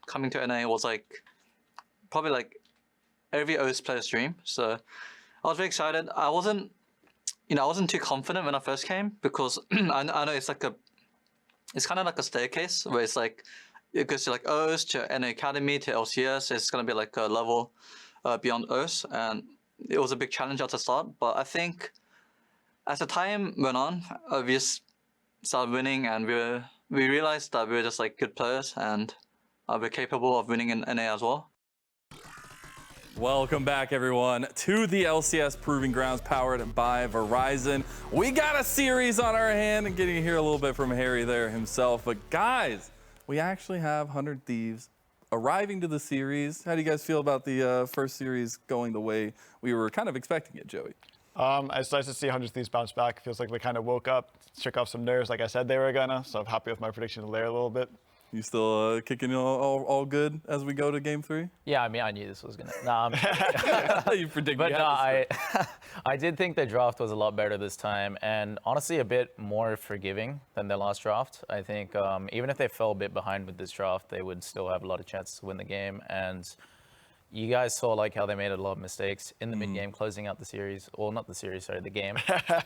coming to NA was like probably like every OS player's dream. So I was very excited. I wasn't too confident when I first came because I know it's kind of like a staircase where it's like it goes to like OS to NA Academy to LCS. It's gonna be like a level beyond OS, and it was a big challenge at the start. But I think as the time went on, we just started winning, and we realized that we were just like good players, and we're capable of winning in NA as well. Welcome back, everyone, to the LCS Proving Grounds powered by Verizon. We got a series on our hand and getting to hear a little bit from Harry there himself. But guys, we actually have 100 Thieves arriving to the series. How do you guys feel about the first series going the way we were kind of expecting it, Joey? It's nice to see 100 Thieves bounce back. It feels like they kind of woke up, shook off some nerves like I said they were gonna. So I'm happy with my prediction to layer a little bit. You still kicking all good as we go to game 3? Yeah, I mean, I knew this was gonna. You predicted. But no, I did think the draft was a lot better this time, and honestly, a bit more forgiving than their last draft. I think even if they fell a bit behind with this draft, they would still have a lot of chances to win the game. And you guys saw like how they made a lot of mistakes in the mid game, closing out the series. Well, not the series, sorry, the game,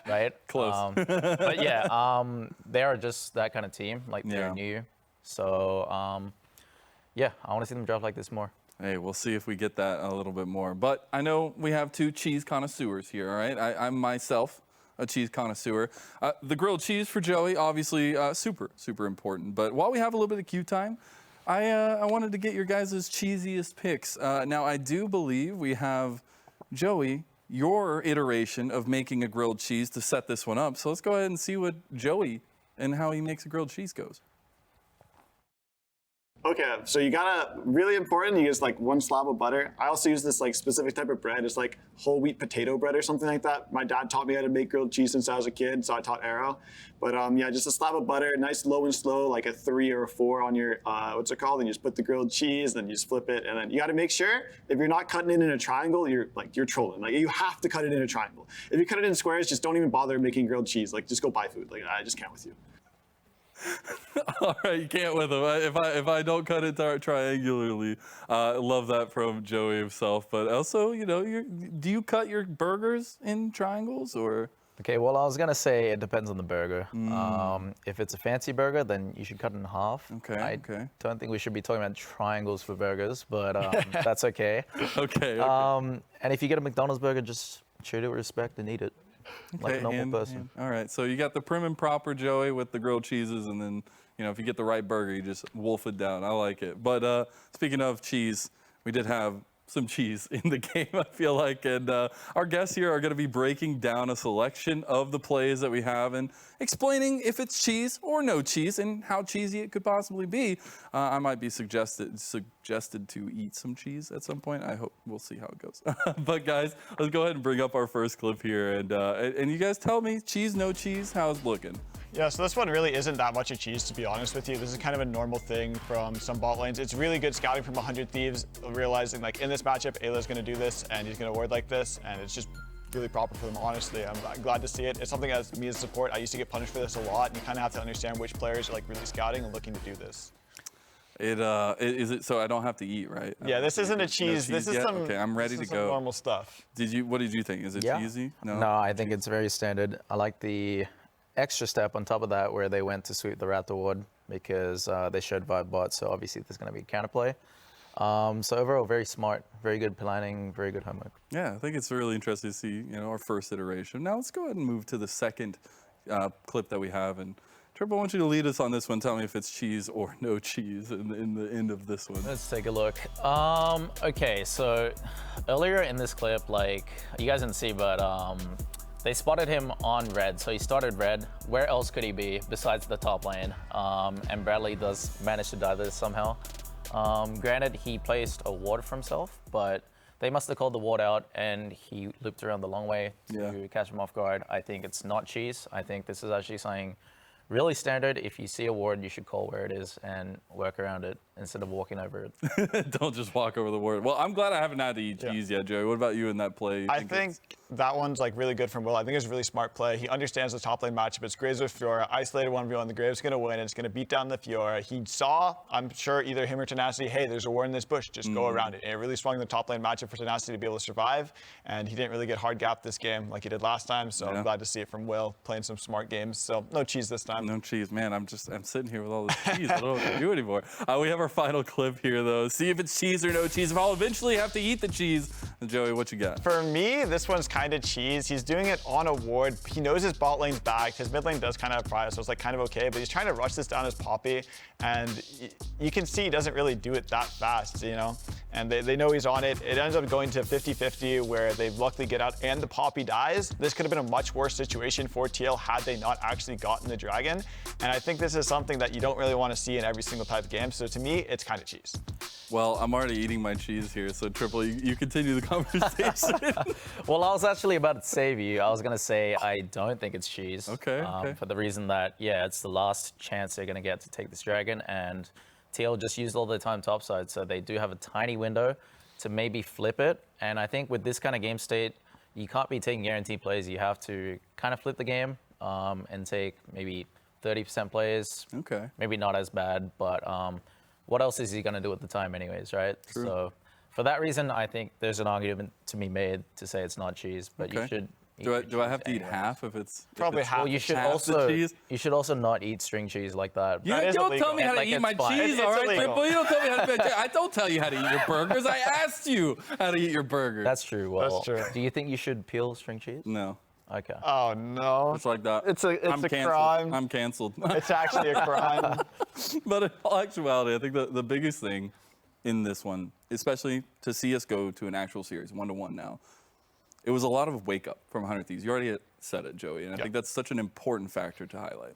right? Close. But yeah, they are just that kind of team. Like they're new. So, yeah, I want to see them draft like this more. Hey, we'll see if we get that a little bit more. But I know we have 2 cheese connoisseurs here, all right? I'm myself a cheese connoisseur. The grilled cheese for Joey, obviously super important. But while we have a little bit of queue time, I wanted to get your guys' cheesiest picks. Now, I do believe we have, Joey, your iteration of making a grilled cheese to set this one up. So let's go ahead and see what Joey and how he makes a grilled cheese goes. Okay, so you gotta, really important, you use like 1 slab of butter. I also use this like specific type of bread. It's like whole wheat potato bread or something like that. My dad taught me how to make grilled cheese since I was a kid, so I taught Arrow. But yeah, just a slab of butter, nice low and slow, like a 3 or a 4 on your, what's it called? And you just put the grilled cheese, then you just flip it. And then you gotta make sure, if you're not cutting it in a triangle, you're trolling. Like you have to cut it in a triangle. If you cut it in squares, just don't even bother making grilled cheese. Like just go buy food. Like I just can't with you. All right, you can't with him. If I don't cut it triangularly, love that from Joey himself. But also, you know, do you cut your burgers in triangles or? Okay, well, I was gonna say it depends on the burger. If it's a fancy burger, then you should cut it in half. Okay. I don't think we should be talking about triangles for burgers, but that's okay. Okay. And if you get a McDonald's burger, just treat it with respect and eat it. Like a normal person. All right, so you got the prim and proper Joey with the grilled cheeses, and then, you know, if you get the right burger, you just wolf it down. I like it. But speaking of cheese, we did have some cheese in the game, I feel like. And our guests here are going to be breaking down a selection of the plays that we have and explaining if it's cheese or no cheese and how cheesy it could possibly be. I might be suggested to eat some cheese at some point. I hope we'll see how it goes. But guys, let's go ahead and bring up our first clip here. And you guys tell me, cheese, no cheese, how's it looking? Yeah, so this one really isn't that much of cheese, to be honest with you. This is kind of a normal thing from some bot lanes. It's really good scouting from 100 Thieves, realizing like in this matchup, Ayla's gonna do this and he's gonna ward like this, and it's just really proper for them, honestly. I'm glad to see it. It's something as me as a support, I used to get punished for this a lot, and you kind of have to understand which players are like really scouting and looking to do this. Is it so I don't have to eat, right? Yeah, this isn't a cheese. No this is some. Okay, I'm ready to go. Normal stuff. What did you think? Is it cheesy? No, I think it's very standard. I like the extra step on top of that where they went to sweep the Raptor ward because they showed vibe bot, so obviously there's going to be counterplay. So overall, very smart, very good planning, very good homework. Yeah, I think it's really interesting to see, you know, our first iteration. Now let's go ahead and move to the second clip that we have. And Triple, I want you to lead us on this one. Tell me if it's cheese or no cheese in the end of this one. Let's take a look. Okay, so earlier in this clip, like you guys didn't see, but they spotted him on red, so he started red. Where else could he be besides the top lane? And Bradley does manage to die this somehow. Granted, he placed a ward for himself, but they must have called the ward out and he looped around the long way to catch him off guard. I think it's not cheese. I think this is actually something really standard. If you see a ward, you should call where it is and work around it. instead of walking over it. Don't just walk over the word. Well, I'm glad I haven't had to eat cheese yet, Joey. What about you in that play? I think that one's like really good from Will. I think it's a really smart play. He understands the top lane matchup. It's Graves with Fiora, isolated 1v1. The Graves going to win. It's going to beat down the Fiora. He saw, I'm sure, either him or Tenacity, hey, there's a ward in this bush. Just go around it. And it really swung the top lane matchup for Tenacity to be able to survive. And he didn't really get hard gapped this game like he did last time. So I'm glad to see it from Will playing some smart games. So no cheese this time. No cheese, man. I'm sitting here with all this cheese. I don't know what to do anymore. We have our final clip here, though. See if it's cheese or no cheese. If I'll eventually have to eat the cheese. Joey, what you got? For me, this one's kind of cheese. He's doing it on a ward. He knows his bot lane's back. His mid lane does kind of have prior, so it's like kind of okay, but he's trying to rush this down as Poppy, and you can see he doesn't really do it that fast, you know? And they know he's on it. It ends up going to 50-50 where they luckily get out and the Poppy dies. This could have been a much worse situation for TL had they not actually gotten the dragon. And I think this is something that you don't really want to see in every single type of game. So to me, it's kind of cheese. Well, I'm already eating my cheese here, so Triple, you continue the conversation. Well, I was actually about to save you. I was going to say I don't think it's cheese. Okay. For the reason that, yeah, it's the last chance they're going to get to take this dragon, and TL just used all their time topside, so they do have a tiny window to maybe flip it. And I think with this kind of game state, you can't be taking guaranteed plays. You have to kind of flip the game and take maybe 30% plays. Okay. Maybe not as bad, but what else is he going to do at the time anyways, right? True. So for that reason, I think there's an argument to be made to say it's not cheese, but you should eat Do I have to eat anyways. half if it's Probably half. Well, you should half the cheese? also not eat string cheese like that. You That is don't illegal. tell me how to Like, eat it's my fine. cheese, It's all right, illegal. Triple? You don't tell me how to. I don't tell you how to eat your burgers. I asked you how to eat your burger. That's true. Well, That's true. do you think you should peel string cheese? No. Okay. Oh no. It's like that. It's a I'm canceled. crime. I'm canceled. It's actually a crime. But in all actuality, I think the biggest thing in this one, especially to see us go to an actual series, 1-1 now, it was a lot of wake up from 100 Thieves. You already said it, Joey, and I think that's such an important factor to highlight.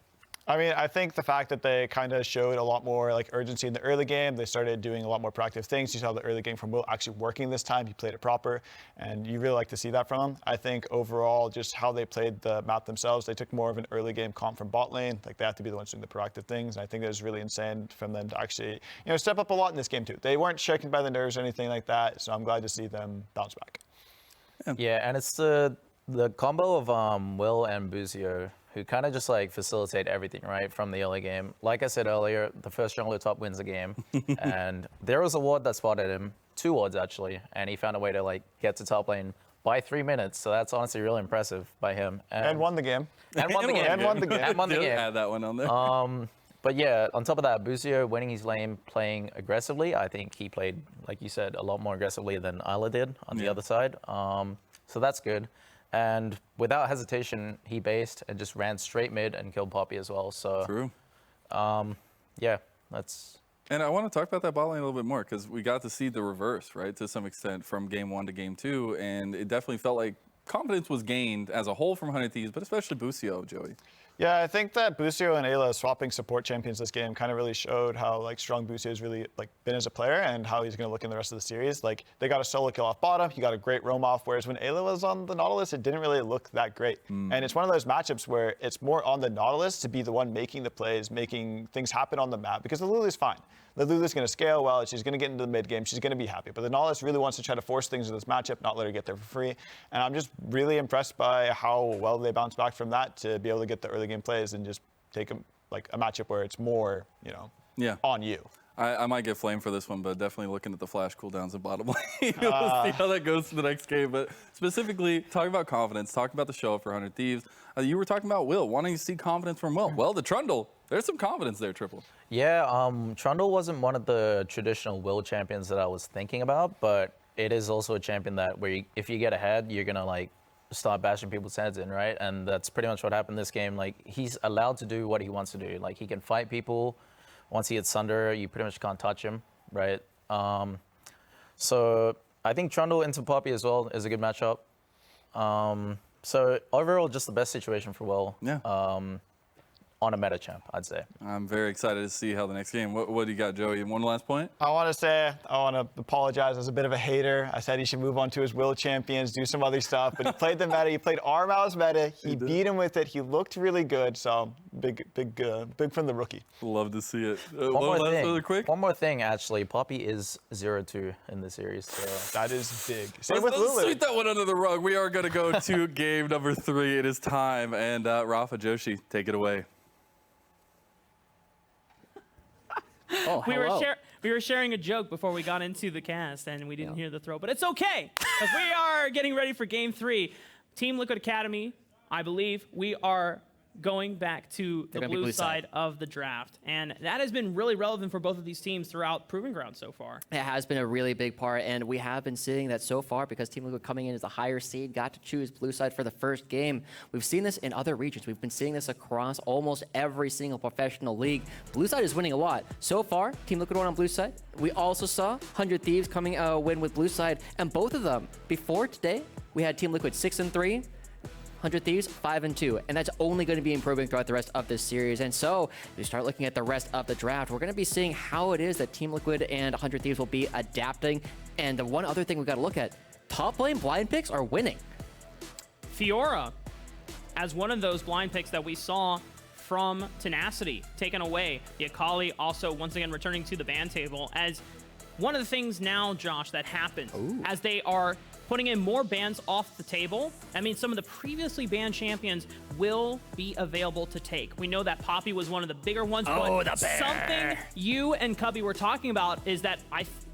I mean, I think the fact that they kind of showed a lot more like urgency in the early game, they started doing a lot more proactive things. You saw the early game from Will actually working this time. He played it proper, and you really like to see that from him. I think overall, just how they played the map themselves, they took more of an early game comp from bot lane. Like they have to be the ones doing the proactive things, and I think it was really insane from them to actually, step up a lot in this game too. They weren't shaken by the nerves or anything like that, so I'm glad to see them bounce back. Yeah, and it's the combo of Will and Buzio who kind of just like facilitate everything, right, from the early game. Like I said earlier, the first jungler top wins the game, and there was a ward that spotted him, 2 wards actually, and he found a way to like get to top lane by 3 minutes. So that's honestly really impressive by him. And won the game. And won the game. And won the game. And won the Did game. add that one on there. But yeah, on top of that, Buzio winning his lane, playing aggressively. I think he played, like you said, a lot more aggressively than Isla did on the other side. So that's good. And without hesitation, he based and just ran straight mid and killed Poppy as well. So True. yeah, that's. And I want to talk about that bot lane a little bit more because we got to see the reverse, right, to some extent from game 1 to game 2, and it definitely felt like confidence was gained as a whole from 100 Thieves, but especially Buzio, Joey. Yeah, I think that Buzio and Ayla swapping support champions this game kind of really showed how like strong Buzio has really like been as a player and how he's going to look in the rest of the series. Like they got a solo kill off bottom, he got a great roam off, whereas when Ayla was on the Nautilus, it didn't really look that great. And it's one of those matchups where it's more on the Nautilus to be the one making the plays, making things happen on the map because the Lulu's fine. The Lulu's going to scale well, she's going to get into the mid game, she's going to be happy. But the Nautilus really wants to try to force things in this matchup, not let her get there for free. And I'm just really impressed by how well they bounce back from that to be able to get the early game plays and just take a matchup where it's more, on you. I might get flamed for this one, but definitely looking at the flash cooldowns in bottom lane. We'll see how that goes to the next game. But specifically, talking about confidence, talking about the show up for 100 Thieves. You were talking about Will, wanting to see confidence from Will. Well, the Trundle, there's some confidence there, Triple. Yeah, Trundle wasn't one of the traditional Will champions that I was thinking about, but it is also a champion that where if you get ahead, you're going to like start bashing people's heads in, right? And that's pretty much what happened this game. Like he's allowed to do what he wants to do. Like he can fight people. Once he hits Sunder, you pretty much can't touch him, right? So I think Trundle into Poppy as well is a good matchup. So overall, just the best situation for Will. Yeah. on a meta champ, I'd say. I'm very excited to see how the next game. What do you got, Joey? One last point? I want to apologize. I was a bit of a hater. I said he should move on to his Will Champions, do some other stuff. But he played the meta. He played Armau's meta. He beat him with it. He looked really good. So big from the rookie. Love to see it. One more thing, actually. Poppy is 0-2 in the series. So. That is big. Same Let's with Lulu. sweep that one under the rug. We are going to go to game number 3. It is time. And Rafa, Joshi, take it away. Oh, we were sharing a joke before we got into the cast, and we didn't hear the throw, but it's okay, because we are getting ready for Game 3. Team Liquid Academy, I believe, we are going back to the blue side of the draft, and that has been really relevant for both of these teams throughout Proving Grounds so far. It has been a really big part, and we have been seeing that so far because Team Liquid coming in as a higher seed got to choose blue side for the first game. We've seen this in other regions. We've been seeing this across almost every single professional league. Blue side is winning a lot. So far, Team Liquid won on blue side. We also saw 100 Thieves coming win with blue side, and both of them, before today, we had Team Liquid 6-3, 100 Thieves 5-2, and that's only going to be improving throughout the rest of this series. And so we start looking at the rest of the draft. We're going to be seeing how it is that Team Liquid and 100 Thieves will be adapting. And the one other thing we got to look at, top lane blind picks are winning. Fiora, as one of those blind picks that we saw from Tenacity, taken away. The Akali also once again returning to the ban table as one of the things now, Josh, that happened as they are putting in more bans off the table. I mean, some of the previously banned champions will be available to take. We know that Poppy was one of the bigger ones, but something you and Cubby were talking about is that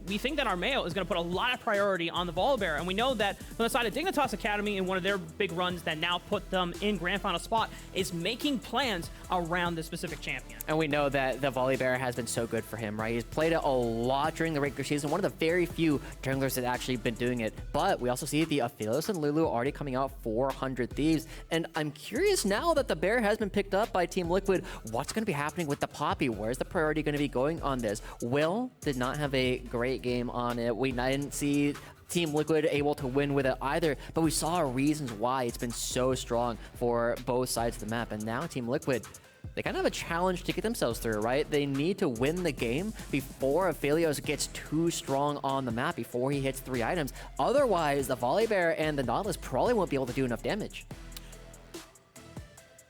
we think that Armeo is going to put a lot of priority on the Volibear, and we know that from the side of Dignitas Academy in one of their big runs that now put them in grand final spot is making plans around this specific champion. And we know that the Volibear has been so good for him, right? He's played it a lot during the regular season, one of the very few junglers that actually been doing it. But we also see the Aphelios and Lulu already coming out 400 Thieves, and I'm curious now that the bear has been picked up by Team Liquid, what's going to be happening with the Poppy? Where's the priority going to be going on this? Will did not have a great game on it. We didn't see Team Liquid able to win with it either, but we saw reasons why it's been so strong for both sides of the map. And now Team Liquid, they kind of have a challenge to get themselves through, right? They need to win the game before Aphelios gets too strong on the map, before he hits 3 items. Otherwise, the Volibear and the Nautilus probably won't be able to do enough damage.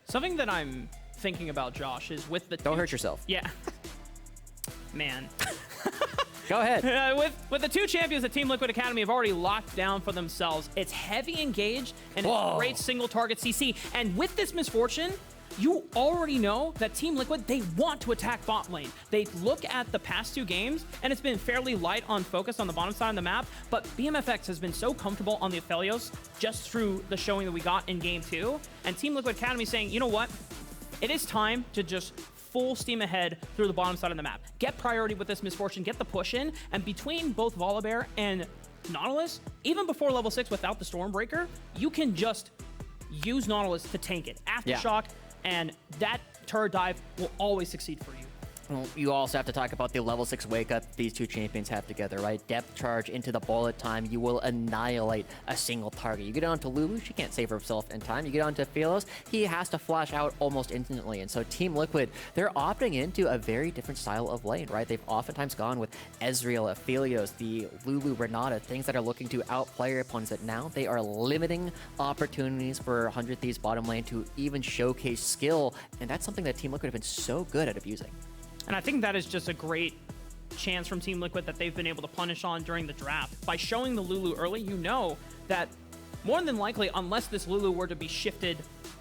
Something that I'm thinking about, Josh, is with the... Don't hurt yourself. Yeah. Man. Go ahead. With the 2 champions that Team Liquid Academy have already locked down for themselves, it's heavy engaged and it's great single target CC. And with this misfortune, you already know that Team Liquid, they want to attack bot lane. They look at the past 2 games, and it's been fairly light on focus on the bottom side of the map, but BMFX has been so comfortable on the Aphelios just through the showing that we got in Game 2, and Team Liquid Academy saying, you know what? It is time to just full steam ahead through the bottom side of the map. Get priority with this misfortune, get the push in, and between both Volibear and Nautilus, even before level 6 without the Stormbreaker, you can just use Nautilus to tank it. Aftershock, and that turret dive will always succeed for you. Well, you also have to talk about the level 6 wake up these 2 champions have together, right? Depth charge into the bullet time, you will annihilate a single target. You get on to Lulu, she can't save herself in time. You get on to Aphelios, he has to flash out almost instantly. And so Team Liquid, they're opting into a very different style of lane, right? They've oftentimes gone with Ezreal, Aphelios, the Lulu, Renata, things that are looking to outplay your opponents, that now they are limiting opportunities for 100 Thieves bottom lane to even showcase skill. And that's something that Team Liquid have been so good at abusing. And I think that is just a great chance from Team Liquid that they've been able to punish on during the draft. By showing the Lulu early, you know that more than likely, unless this Lulu were to be shifted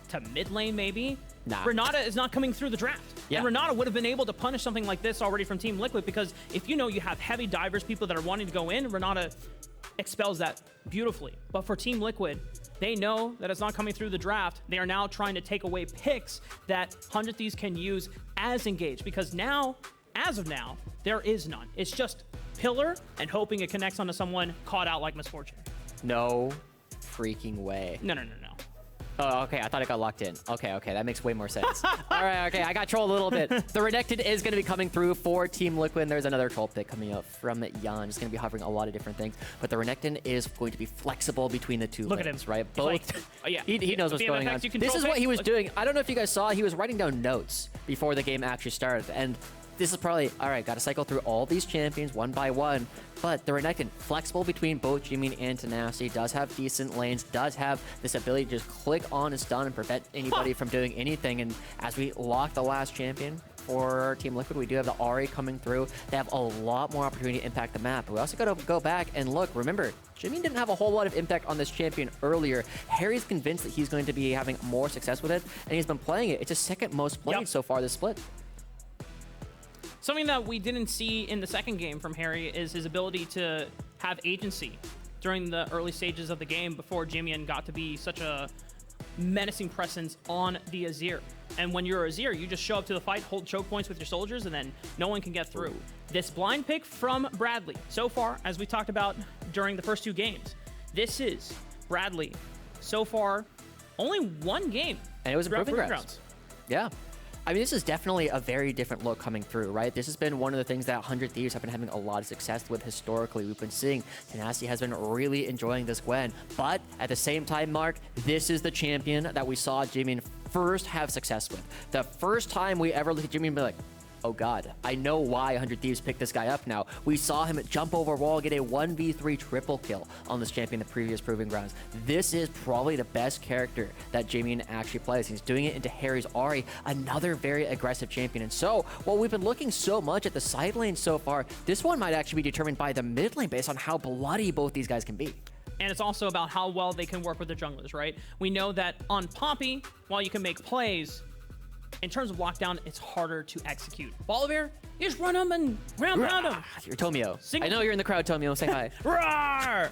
to mid lane maybe, Renata is not coming through the draft. And Renata would have been able to punish something like this already from Team Liquid, because if you know you have heavy divers, people that are wanting to go in, Renata expels that beautifully. But for Team Liquid, they know that it's not coming through the draft. They are now trying to take away picks that 100 Thieves can use as engaged, because now, as of now, there is none. It's just pillar and hoping it connects onto someone caught out like misfortune. No freaking way. No. Oh, okay. I thought it got locked in. Okay, that makes way more sense. All right, okay. I got trolled a little bit. The Renekton is going to be coming through for Team Liquid. And there's another troll pick coming up from Jan. It's going to be hovering a lot of different things. But the Renekton is going to be flexible between the two Look at lanes, him. right? Both. Like, oh, yeah. He knows what's going on. This is what he was doing. I don't know if you guys saw. He was writing down notes before the game actually started. And this is probably, all right, got to cycle through all these champions one by one. But the Renekton, flexible between both Jimin and Tenacity, does have decent lanes, does have this ability to just click on and stun and prevent anybody from doing anything. And as we lock the last champion for Team Liquid, we do have the Ahri coming through. They have a lot more opportunity to impact the map. But we also got to go back and look. Remember, Jimin didn't have a whole lot of impact on this champion earlier. Harry's convinced that he's going to be having more success with it, and he's been playing it. It's his second most played so far this split. Something that we didn't see in the second game from Harry is his ability to have agency during the early stages of the game before Jimian got to be such a menacing presence on the Azir. And when you're Azir, you just show up to the fight, hold choke points with your soldiers, and then no one can get through. This blind pick from Bradley, so far, as we talked about during the first two games, this is Bradley, so far, only one game. And it was a Proving Grounds. Yeah. I mean, this is definitely a very different look coming through, right? This has been one of the things that 100 Thieves have been having a lot of success with historically. We've been seeing Tenacity has been really enjoying this Gwen. But at the same time, Mark, this is the champion that we saw Jimin first have success with. The first time we ever look at Jimin and be like, oh God, I know why 100 Thieves picked this guy up now. We saw him jump over wall, get a 1v3 triple kill on this champion the previous Proving Grounds. This is probably the best character that Jimin actually plays. He's doing it into Harry's Ahri, another very aggressive champion. And so, while we've been looking so much at the side lane so far, this one might actually be determined by the mid lane based on how bloody both these guys can be. And it's also about how well they can work with the junglers, right? We know that on Poppy, while you can make plays, in terms of lockdown, it's harder to execute. Volibear, you just run him and ground pound him. You're Tomio. I know you're in the crowd, Tomio. Say hi. Roar!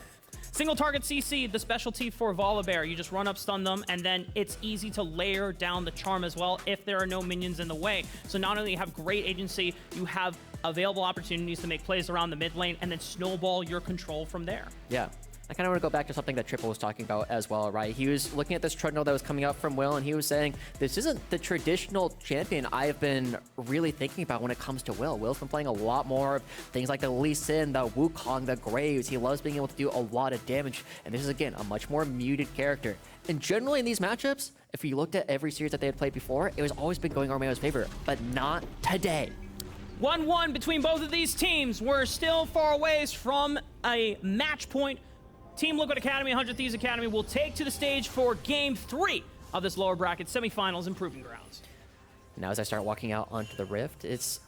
Single target CC, the specialty for Volibear. You just run up, stun them, and then it's easy to layer down the charm as well if there are no minions in the way. So not only you have great agency, you have available opportunities to make plays around the mid lane and then snowball your control from there. Yeah. I kind of want to go back to something that Triple was talking about as well, right? He was looking at this treadmill that was coming up from Will, and he was saying, this isn't the traditional champion I've been really thinking about when it comes to Will. Will's been playing a lot more of things like the Lee Sin, the Wukong, the Graves. He loves being able to do a lot of damage, and this is, again, a much more muted character. And generally in these matchups, if you looked at every series that they had played before, it was always been going Armeo's favor, but not today. 1-1 between both of these teams. We're still far away from a match point. Team Liquid Academy, 100 Thieves Academy will take to the stage for Game 3 of this lower bracket semifinals in Proving Grounds. Now as I start walking out onto the Rift, it's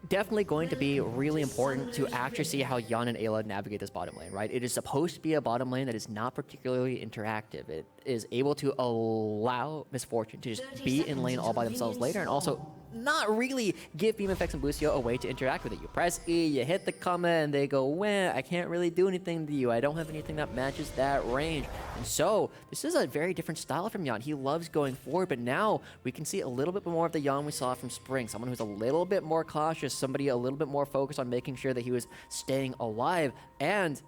definitely going to be really important to actually see how Jan and Ayla navigate this bottom lane, right? It is supposed to be a bottom lane that is not particularly interactive. It is able to allow Misfortune to just be in lane all by themselves later, and also not really give Beam Effects and Boostio a way to interact with it. You press E, you hit the comma, and they go, well, I can't really do anything to you. I don't have anything that matches that range. And so, this is a very different style from Jan. He loves going forward, but now we can see a little bit more of the Jan we saw from Spring. Someone who's a little bit more cautious, somebody a little bit more focused on making sure that he was staying alive, and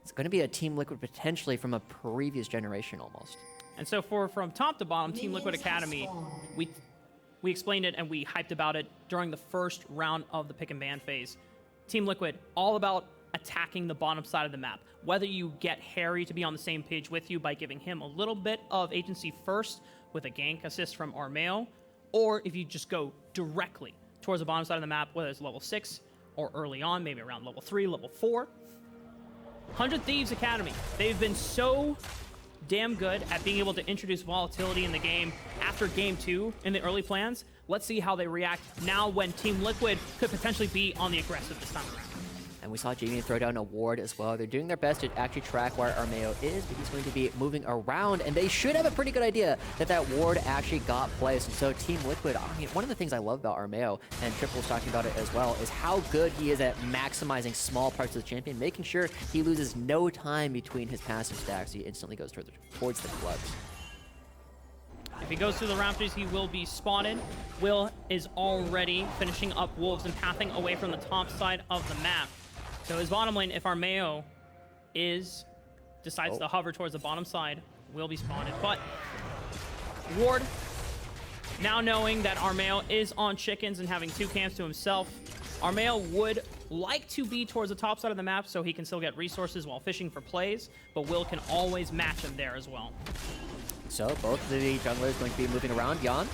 it's going to be a Team Liquid potentially from a previous generation almost. And so from top to bottom, Team Liquid Academy, we explained it and we hyped about it during the first round of the pick and ban phase. Team Liquid, all about attacking the bottom side of the map. Whether you get Harry to be on the same page with you by giving him a little bit of agency first with a gank assist from Armeo, or if you just go directly towards the bottom side of the map, whether it's level 6 or early on, maybe around level 3, level 4. 100 Thieves Academy, they've been so damn good at being able to introduce volatility in the game after game 2 in the early plans. Let's see how they react now when Team Liquid could potentially be on the aggressive this time around. And we saw Jamie throw down a ward as well. They're doing their best to actually track where Armeo is, but he's going to be moving around, and they should have a pretty good idea that that ward actually got placed. And so Team Liquid, I mean, one of the things I love about Armeo, and Triple was talking about it as well, is how good he is at maximizing small parts of the champion, making sure he loses no time between his passive stacks. He instantly goes towards the clubs. If he goes through the Raptors, he will be spotted. Will is already finishing up Wolves and pathing away from the top side of the map. So his bottom lane, if Armeo decides to hover towards the bottom side, will be spotted. But ward. Now knowing that Armeo is on chickens and having 2 camps to himself, Armeo would like to be towards the top side of the map so he can still get resources while fishing for plays, but Will can always match him there as well. So both of the junglers going to be moving around. Yan,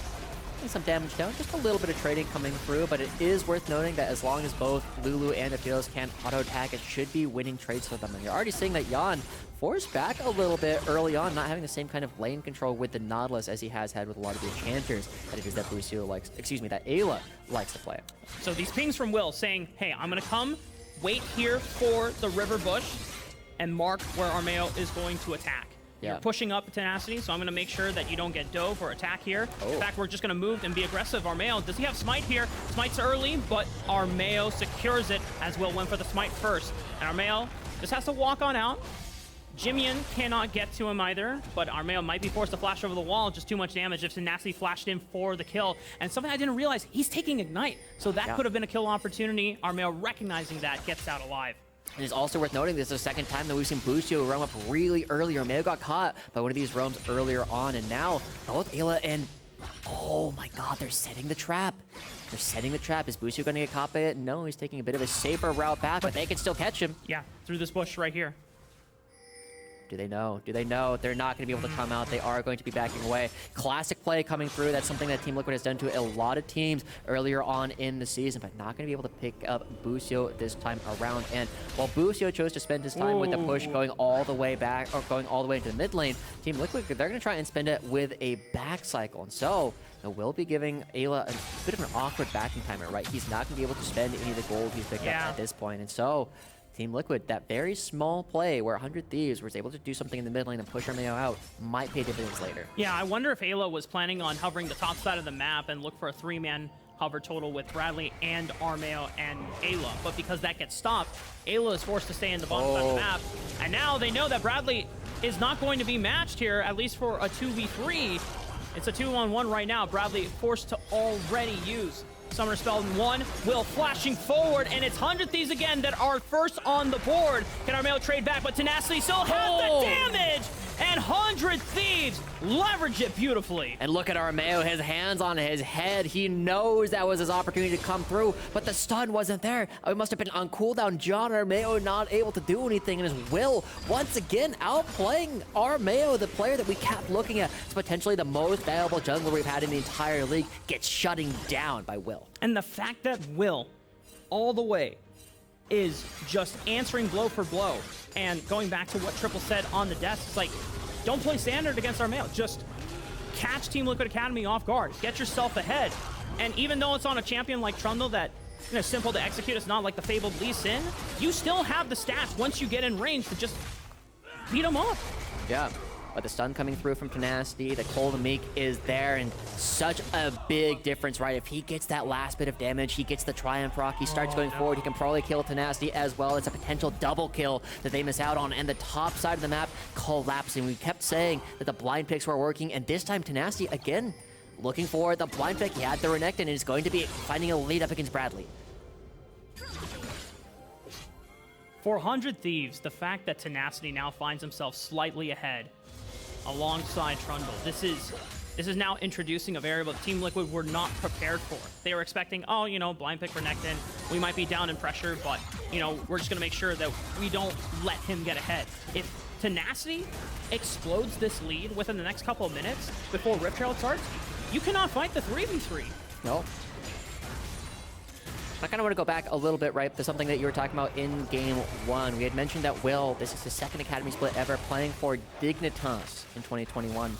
some damage down, just a little bit of trading coming through, but it is worth noting that as long as both Lulu and Aphelios can auto-attack, it should be winning trades for them. And you're already seeing that Yan forced back a little bit early on, not having the same kind of lane control with the Nautilus as he has had with a lot of the enchanters that it is that Busio likes, that Ayla likes to play. So these pings from Will saying, hey, I'm gonna come, wait here for the river bush, and mark where Armeo is going to attack. Yeah. You're pushing up Tenacity, so I'm going to make sure that you don't get dove or attack here. Oh. In fact, we're just going to move and be aggressive. Armeo, does he have Smite here? Smite's early, but Armeo secures it as Will went for the Smite first. And Armeo just has to walk on out. Jimian cannot get to him either, but Armeo might be forced to flash over the wall. Just too much damage if Tenacity flashed in for the kill. And something I didn't realize, he's taking Ignite. So that could have been a kill opportunity. Armeo recognizing that gets out alive. It is also worth noting this is the second time that we've seen Busio roam up really early. Armeo got caught by one of these roams earlier on, and now both Ayla and... Oh my god, they're setting the trap. They're setting the trap. Is Busio going to get caught by it? No, he's taking a bit of a safer route back, but they can still catch him. Yeah, through this bush right here. Do they know? Do they know they're not going to be able to come out? They are going to be backing away. Classic play coming through. That's something that Team Liquid has done to a lot of teams earlier on in the season, but not going to be able to pick up Busio this time around. And while Busio chose to spend his time with the push going all the way back, or going all the way into the mid lane, Team Liquid, they're going to try and spend it with a back cycle. And so we'll be giving Ayla a bit of an awkward backing timer, right? He's not going to be able to spend any of the gold he's picked up at this point. And so Team Liquid, that very small play where 100 Thieves was able to do something in the mid lane and push Armeo out might pay dividends later. Yeah, I wonder if Ayla was planning on hovering the top side of the map and look for a 3-man hover total with Bradley and Armeo and Ayla. But because that gets stopped, Ayla is forced to stay in the bottom side of the map. And now they know that Bradley is not going to be matched here, at least for a 2v3. It's a 2-on-1 right now. Bradley forced to already use Summoner Spell in 1. Will flashing forward, and it's 100 Thieves again that are first on the board. Can Armeo trade back, but Tenacity still has the damage! And 100 Thieves leverage it beautifully. And look at Armeo, his hands on his head. He knows that was his opportunity to come through, but the stun wasn't there. It must have been on cooldown. John Armeo not able to do anything, and his Will once again outplaying Armeo, the player that we kept looking at. It's potentially the most valuable jungler we've had in the entire league, gets shutting down by Will. And the fact that Will, all the way, is just answering blow for blow. And going back to what Triple said on the desk, it's like, don't play standard against Armeo. Just catch Team Liquid Academy off guard. Get yourself ahead. And even though it's on a champion like Trundle that, you know, simple to execute, it's not like the fabled Lee Sin, you still have the stats once you get in range to just beat him up. Yeah. But the stun coming through from Tenacity, the Cold Meek is there, and such a big difference, right? If he gets that last bit of damage, he gets the Triumph Rock, he starts going forward, he can probably kill Tenacity as well. It's a potential double kill that they miss out on, and the top side of the map collapsing. We kept saying that the blind picks were working, and this time Tenacity, again, looking for the blind pick. He had the Renekton, and is going to be finding a lead up against Bradley. For 100 Thieves, the fact that Tenacity now finds himself slightly ahead alongside Trundle. This is now introducing a variable Team Liquid were not prepared for. They were expecting, oh, you know, blind pick for Renekton. We might be down in pressure, but, you know, we're just going to make sure that we don't let him get ahead. If Tenacity explodes this lead within the next couple of minutes before Rift Herald starts, you cannot fight the 3v3. No. I kind of want to go back a little bit, right, to something that you were talking about in Game 1. We had mentioned that Will, this is his second Academy split ever, playing for Dignitas in 2021.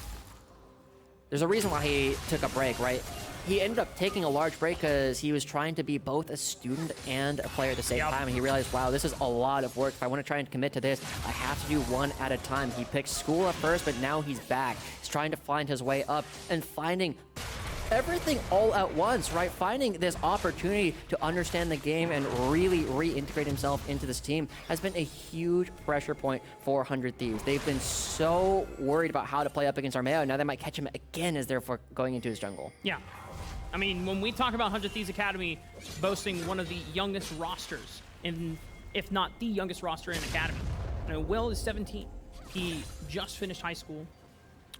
There's a reason why he took a break, right? He ended up taking a large break because he was trying to be both a student and a player at the same time, and he realized, wow, this is a lot of work. If I want to try and commit to this, I have to do one at a time. He picked school at first, but now he's back. He's trying to find his way up and finding everything all at once, right? Finding this opportunity to understand the game and really reintegrate himself into this team has been a huge pressure point for 100 Thieves. They've been so worried about how to play up against Armeo, and now they might catch him again as they're going into his jungle. Yeah. I mean, when we talk about 100 Thieves Academy boasting one of the youngest rosters, if not the youngest roster in Academy, you know, Will is 17. He just finished high school.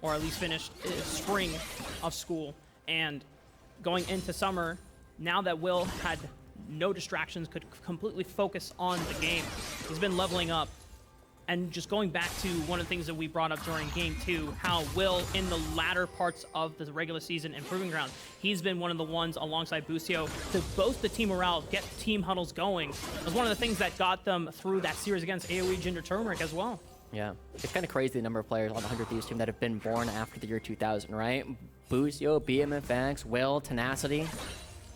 or at least finished spring of school. And going into summer, now that Will had no distractions, could completely focus on the game, he's been leveling up. And just going back to one of the things that we brought up during Game 2, how Will, in the latter parts of the regular season and Proving Grounds, he's been one of the ones alongside Busio to boost the team morale, get team huddles going. It was one of the things that got them through that series against AoE Ginger Turmeric as well. Yeah, it's kind of crazy the number of players on the 100 Thieves team that have been born after the year 2000, right? Busio, BMFX, Will, Tenacity,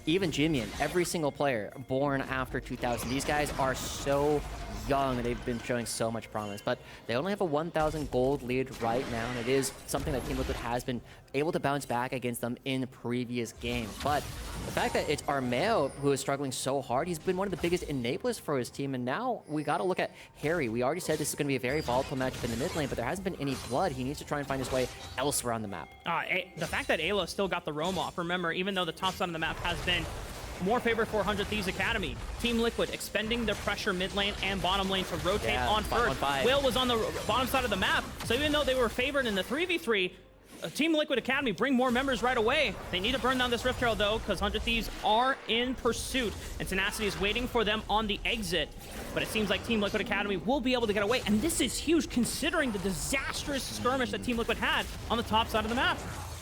even Jimian, every single player born after 2000. These guys are so young. They've been showing so much promise, but they only have a 1,000 gold lead right now, and it is something that Team Liquid has been able to bounce back against them in previous games. But the fact that it's Armeo who is struggling so hard, he's been one of the biggest enablers for his team, and now we got to look at Harry. We already said this is going to be a very volatile matchup in the mid lane, but there hasn't been any blood. He needs to try and find his way elsewhere on the map. The fact that Ayla still got the roam off, remember, even though the top side of the map has been more favored for 100 Thieves Academy, Team Liquid expending their pressure mid lane and bottom lane to rotate on first. Will was on the bottom side of the map, so even though they were favored in the 3v3, Team Liquid Academy bring more members right away. They need to burn down this Rift Herald though, because 100 Thieves are in pursuit, and Tenacity is waiting for them on the exit. But it seems like Team Liquid Academy will be able to get away, and this is huge considering the disastrous skirmish that Team Liquid had on the top side of the map.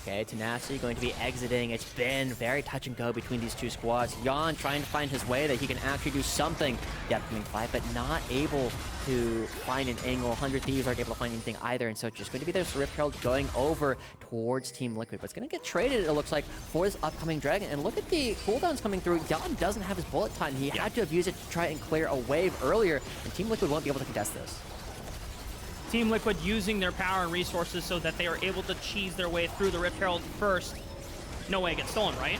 Okay, Tenacity going to be exiting. It's been very touch and go between these two squads. Jan trying to find his way that he can actually do something the upcoming fight, but not able to find an angle. 100 Thieves aren't able to find anything either, and so it's just going to be this Rift Herald going over towards Team Liquid. But it's going to get traded, it looks like, for this upcoming Dragon. And look at the cooldowns coming through. Jan doesn't have his bullet time. He had to have used it to try and clear a wave earlier, and Team Liquid won't be able to contest this. Team Liquid using their power and resources so that they are able to cheese their way through the Rift Herald first. No way it gets stolen, right?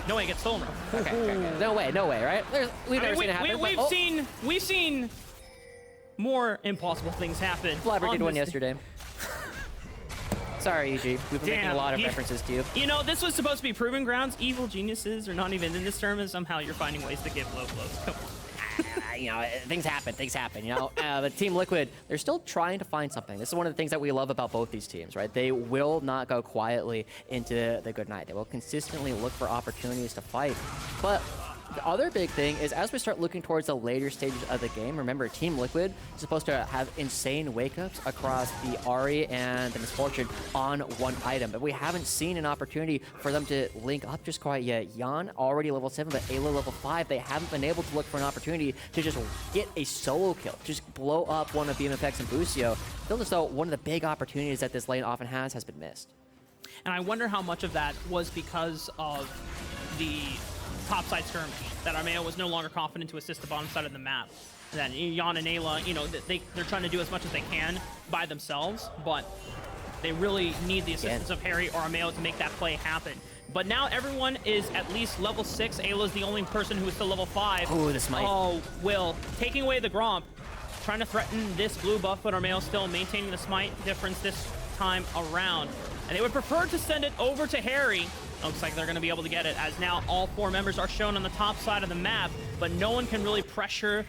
No way it gets stolen. Okay. No way, right? We've never seen it happen. We've seen more impossible things happen. Flabber did one yesterday. Sorry, EG. We've been making a lot of references to you. You know, this was supposed to be Proving Grounds. Evil geniuses are not even in this tournament. Somehow you're finding ways to give low blows. Come on. You know, things happen, you know. But Team Liquid, they're still trying to find something. This is one of the things that we love about both these teams, right? They will not go quietly into the good night. They will consistently look for opportunities to fight. But the other big thing is, as we start looking towards the later stages of the game, remember, Team Liquid is supposed to have insane wake-ups across the Ahri and the Misfortune on one item, but we haven't seen an opportunity for them to link up just quite yet. Jan already level 7, but Ayla level 5. They haven't been able to look for an opportunity to just get a solo kill, just blow up one of BMFX and Busio. Feels as though one of the big opportunities that this lane often has been missed. And I wonder how much of that was because of the topside skirmish, that Armeo was no longer confident to assist the bottom side of the map. And then Jan and Ayla, you know, they're trying to do as much as they can by themselves, but they really need the assistance of Harry or Armeo to make that play happen. But now everyone is at least level 6. Ayla's the only person who is still level 5. Oh, the smite. Oh, Will taking away the Gromp, trying to threaten this blue buff, but Armeo still maintaining the smite difference this time around. And they would prefer to send it over to Harry. Looks like they're going to be able to get it, as now all 4 members are shown on the top side of the map, but no one can really pressure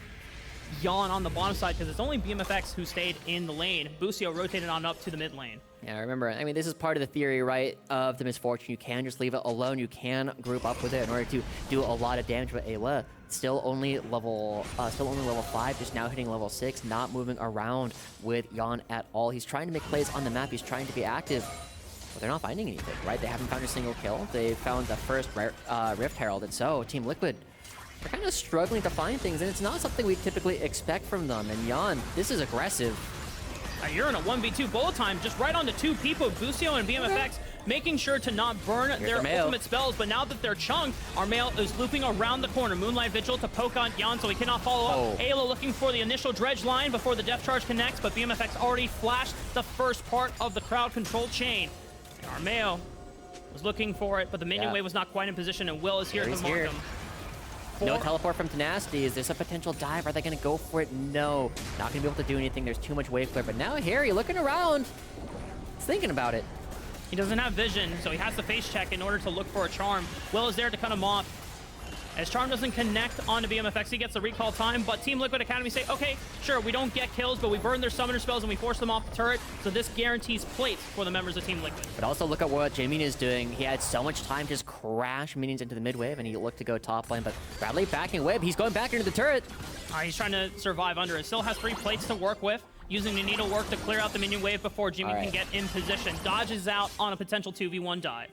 Jan on the bottom side because it's only BMFX who stayed in the lane. Busio rotated on up to the mid lane. Yeah, remember, I mean, this is part of the theory, right, of the Misfortune. You can just leave it alone. You can group up with it in order to do a lot of damage. But Ayla, still only level 5, just now hitting level 6, not moving around with Jan at all. He's trying to make plays on the map. He's trying to be active. But they're not finding anything, right? They haven't found a single kill. They found the first Rift Herald, and so Team Liquid, they're kind of struggling to find things, and it's not something we typically expect from them. And Jan, this is aggressive. You're in a 1v2 bullet time, just right onto 2 people, Busio and BMFX, making sure to not burn their ultimate spells. But now that they're chunked, Armeo is looping around the corner. Moonlight Vigil to poke on Jan so he cannot follow up. Ayla looking for the initial dredge line before the depth charge connects, but BMFX already flashed the first part of the crowd control chain. Armeo was looking for it, but the minion wave was not quite in position, and Will is here to mark him. No teleport from Tenacity. Is this a potential dive? Are they going to go for it? No. Not going to be able to do anything. There's too much wave clear. But now Harry, looking around, he's thinking about it. He doesn't have vision, so he has to face check in order to look for a charm. Will is there to cut him off. As Charm doesn't connect onto BMFX, he gets the recall time, but Team Liquid Academy say, okay, sure, we don't get kills, but we burn their summoner spells and we force them off the turret, so this guarantees plates for the members of Team Liquid. But also look at what Jamin is doing. He had so much time to just crash minions into the mid wave, and he looked to go top lane, but Bradley backing wave. He's going back into the turret. He's trying to survive under it. Still has 3 plates to work with, using the needlework to clear out the minion wave before Jimmy can get in position. Dodges out on a potential 2v1 die.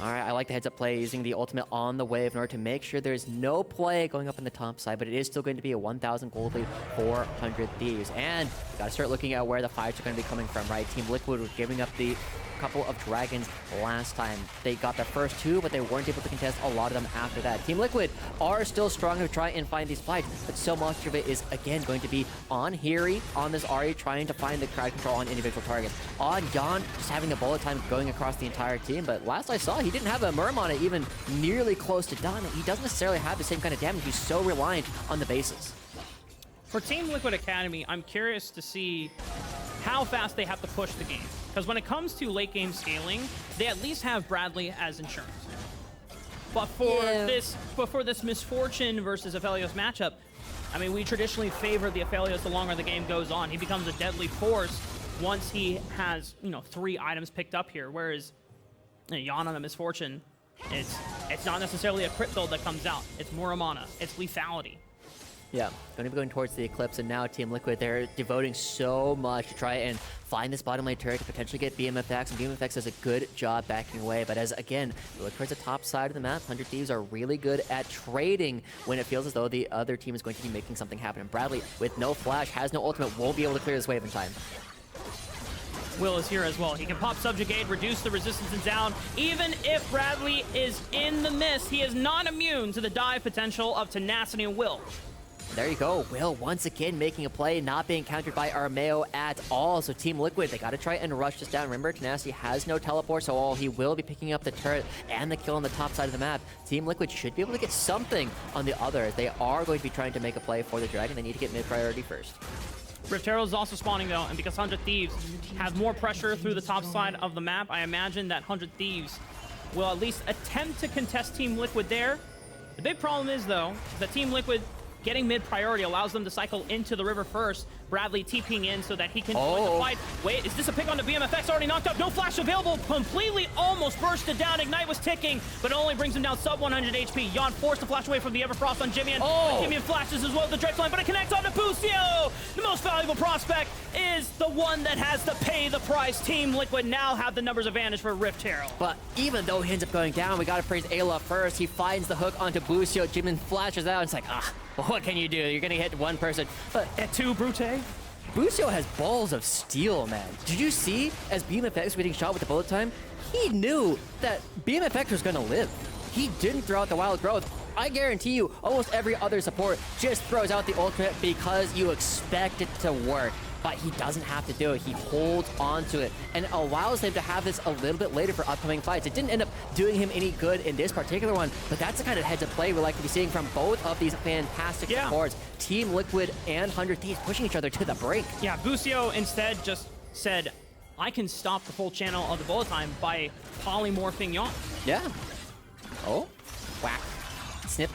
All right, I like the heads-up play, using the ultimate on the wave in order to make sure there's no play going up in the top side, but it is still going to be a 1,000 gold lead for 100 Thieves. And we got to start looking at where the fights are going to be coming from, right? Team Liquid was giving up the couple of dragons last time. They got the first 2, but they weren't able to contest a lot of them after that. Team Liquid are still strong to try and find these fights, but so much of it is, again, going to be on Hiri, on this Ahri, trying to find the crowd control on individual targets. On Yon, just having the bullet time going across the entire team, but last I saw, he didn't have a Murm on it even nearly close to done. He doesn't necessarily have the same kind of damage. He's so reliant on the bases. For Team Liquid Academy, I'm curious to see how fast they have to push the game. Because when it comes to late game scaling, they at least have Bradley as insurance. But for this Misfortune versus Aphelios matchup, I mean, we traditionally favor the Aphelios the longer the game goes on. He becomes a deadly force once he has, 3 items picked up here. Whereas Yon on the Misfortune, it's not necessarily a crit build that comes out. It's more mana. It's lethality. Yeah, going to be going towards the Eclipse, and now Team Liquid, they're devoting so much to try and find this bottom lane turret to potentially get BMFX, and BMFX does a good job backing away. But as, again, we look towards the top side of the map, 100 Thieves are really good at trading when it feels as though the other team is going to be making something happen. And Bradley, with no flash, has no ultimate, won't be able to clear this wave in time. Will is here as well. He can pop Subjugate, reduce the resistance and down. Even if Bradley is in the mist, he is not immune to the dive potential of Tenacity and Will. There you go. Will once again making a play, not being countered by Armeo at all. So Team Liquid, they got to try and rush this down. Remember, Tenacity has no teleport, so he will be picking up the turret and the kill on the top side of the map. Team Liquid should be able to get something on the other. They are going to be trying to make a play for the Dragon. They need to get mid-priority first. Rift Herald is also spawning though, and because 100 Thieves have more pressure through the top side of the map, I imagine that 100 Thieves will at least attempt to contest Team Liquid there. The big problem is though, that Team Liquid getting mid-priority allows them to cycle into the river first. Bradley TPing in so that he can join the fight. Wait, is this a pick on the BMFX? Already knocked up, no flash available. Completely almost bursted down. Ignite was ticking, but it only brings him down sub 100 HP. Yon forced to flash away from the Everfrost on Jimmy, and Jimmy flashes as well with the Dreadflame, but it connects on to Bucio. The most valuable prospect is the one that has to pay the price. Team Liquid now have the numbers advantage for Rift Herald. But even though he ends up going down, we gotta praise Ayla first. He finds the hook onto Bucio. Jimmy flashes out. It's like, what can you do? You're gonna hit one person. But at 2, Brute. Bucio has balls of steel, man. Did you see, as BMFX was getting shot with the bullet time, he knew that BMFX was gonna live. He didn't throw out the wild growth. I guarantee you, almost every other support just throws out the ultimate because you expect it to work. But he doesn't have to do it. He holds on to it and allows him to have this a little bit later for upcoming fights. It didn't end up doing him any good in this particular one, but that's the kind of heads-up play we like to be seeing from both of these fantastic supports. Team Liquid and 100 Thieves pushing each other to the brink. Yeah, Bucio instead just said, I can stop the full channel of the bullet time by polymorphing Yon. Yeah. Oh, whack, snip.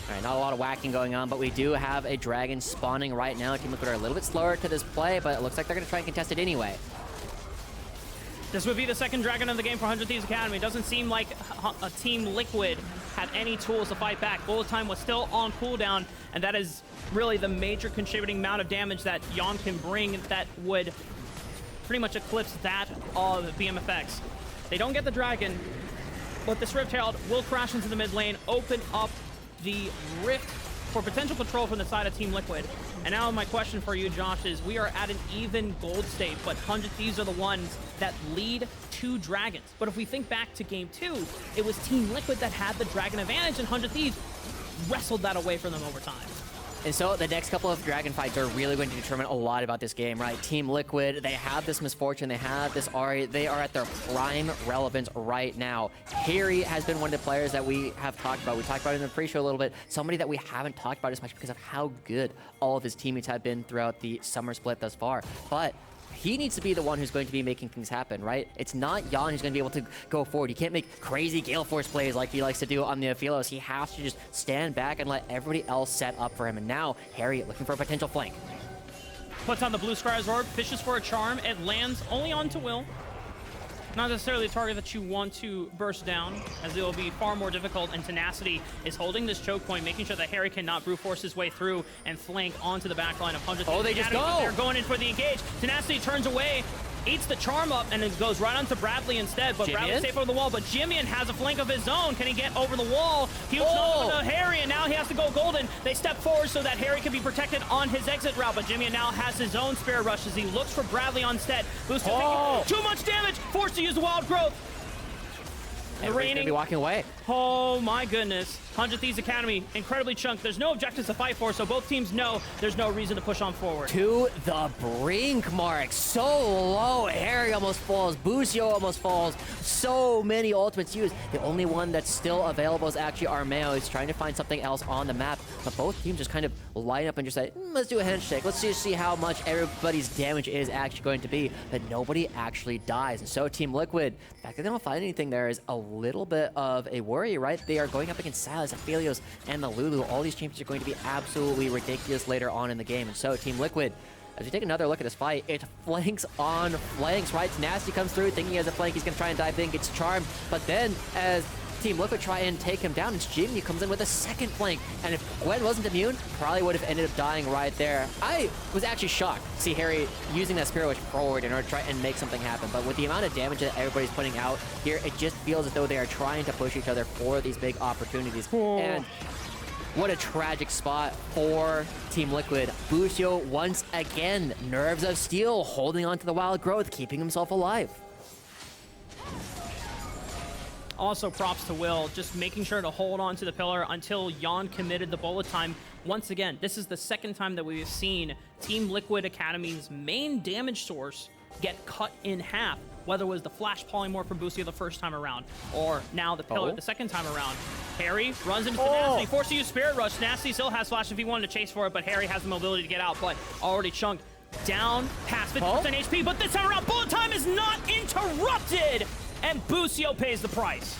All right, not a lot of whacking going on, but we do have a dragon spawning right now. Team Liquid are a little bit slower to this play, but it looks like they're going to try and contest it anyway. This would be the second dragon of the game for 100 Thieves Academy. It doesn't seem like a Team Liquid had any tools to fight back. Bullet time was still on cooldown, and that is really the major contributing amount of damage that Yon can bring that would pretty much eclipse that of BMFX. They don't get the dragon, but this Rift Herald will crash into the mid lane, open up the rift for potential control from the side of Team Liquid. And now my question for you, Josh, is we are at an even gold state, but 100 Thieves are the ones that lead 2 dragons. But if we think back to game 2, it was Team Liquid that had the dragon advantage, and 100 Thieves wrestled that away from them over time. And so the next couple of dragon fights are really going to determine a lot about this game, right? Team Liquid, they have this Misfortune, they have this Ahri, they are at their prime relevance right now. Harry has been one of the players that we have talked about. We talked about it in the pre-show a little bit. Somebody that we haven't talked about as much because of how good all of his teammates have been throughout the summer split thus far. But he needs to be the one who's going to be making things happen, right? It's not Jan who's going to be able to go forward. He can't make crazy Gale Force plays like he likes to do on the Aphilos. He has to just stand back and let everybody else set up for him. And now, Harry looking for a potential flank. Puts on the blue Scryer's Orb, fishes for a charm. It lands only onto Will. Not necessarily a target that you want to burst down, as it will be far more difficult, and Tenacity is holding this choke point, making sure that Harry cannot brute force his way through and flank onto the backline of 100. Oh, they just go! They're going in for the engage. Tenacity turns away, eats the charm up, and it goes right onto Bradley instead, but Bradley's safe over the wall, but Jimmian has a flank of his own. Can he get over the wall? He was over to Harry, and now he has to go golden. They step forward so that Harry can be protected on his exit route, but Jimmian now has his own Spirit Rush as he looks for Bradley on stead. Boost taking too much damage, forced to use the Wild Growth. Everybody's gonna be walking away. Oh my goodness. 100 Thieves Academy, incredibly chunked. There's no objectives to fight for, so both teams know there's no reason to push on forward. To the brink, Mark. So low. Harry almost falls. Busio almost falls. So many ultimates used. The only one that's still available is actually Armeo. He's trying to find something else on the map. But both teams just kind of line up and just say, let's do a handshake. Let's just see how much everybody's damage is actually going to be. But nobody actually dies. And so Team Liquid, the fact that they don't find anything there is a little bit of a worry, right? They are going up against Silas, Aphelios, and the Lulu. All these champions are going to be absolutely ridiculous later on in the game. And so Team Liquid, as we take another look at this fight, it flanks on flanks, right? Nasty comes through thinking he has a flank, he's going to try and dive in, gets charmed. But then as Team Liquid try and take him down, it's Jimmy who comes in with a second flank. And if Gwen wasn't immune, probably would have ended up dying right there. I was actually shocked to see Harry using that Spirit Wish forward in order to try and make something happen. But with the amount of damage that everybody's putting out here, it just feels as though they are trying to push each other for these big opportunities. And what a tragic spot for Team Liquid. Busio once again, nerves of steel, holding on to the Wild Growth, keeping himself alive. Also, props to Will, just making sure to hold on to the pillar until Jan committed the bullet time. Once again, this is the second time that we've seen Team Liquid Academy's main damage source get cut in half, whether it was the Flash Polymorph from Busio the first time around, or now the pillar the second time around. Harry runs into Tenacity, forced to use Spirit Rush. Tenacity still has Flash if he wanted to chase for it, but Harry has the mobility to get out, but already chunked down past 50% HP, but this time around, bullet time is not interrupted! And Busio pays the price.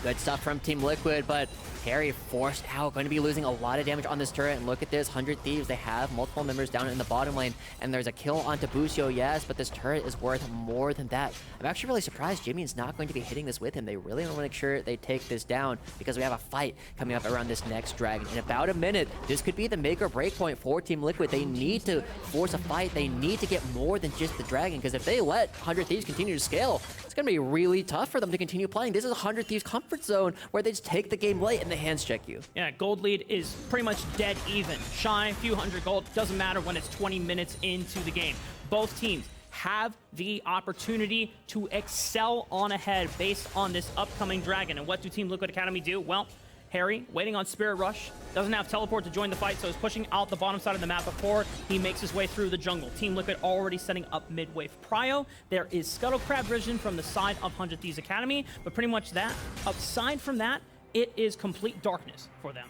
Good stuff from Team Liquid, but Harry forced out, going to be losing a lot of damage on this turret. And look at this, 100 Thieves, they have multiple members down in the bottom lane, and there's a kill onto Busio, yes, but this turret is worth more than that. I'm actually really surprised Jimmy's not going to be hitting this with him. They really want to make sure they take this down, because we have a fight coming up around this next dragon. In about a minute, this could be the make or break point for Team Liquid. They need to force a fight. They need to get more than just the dragon, because if they let 100 Thieves continue to scale, it's going to be really tough for them to continue playing. This is 100 Thieves comfort zone, where they just take the game late and they hands check you. Yeah, gold lead is pretty much dead even. Shy, a few hundred gold, doesn't matter when it's 20 minutes into the game. Both teams have the opportunity to excel on ahead based on this upcoming dragon. And what do Team Liquid Academy do? Well, Harry, waiting on Spirit Rush, doesn't have teleport to join the fight, so he's pushing out the bottom side of the map before he makes his way through the jungle. Team Liquid already setting up mid-wave prio. There is Scuttle Crab vision from the side of 100 Thieves Academy, but pretty much that. Aside from that, it is complete darkness for them.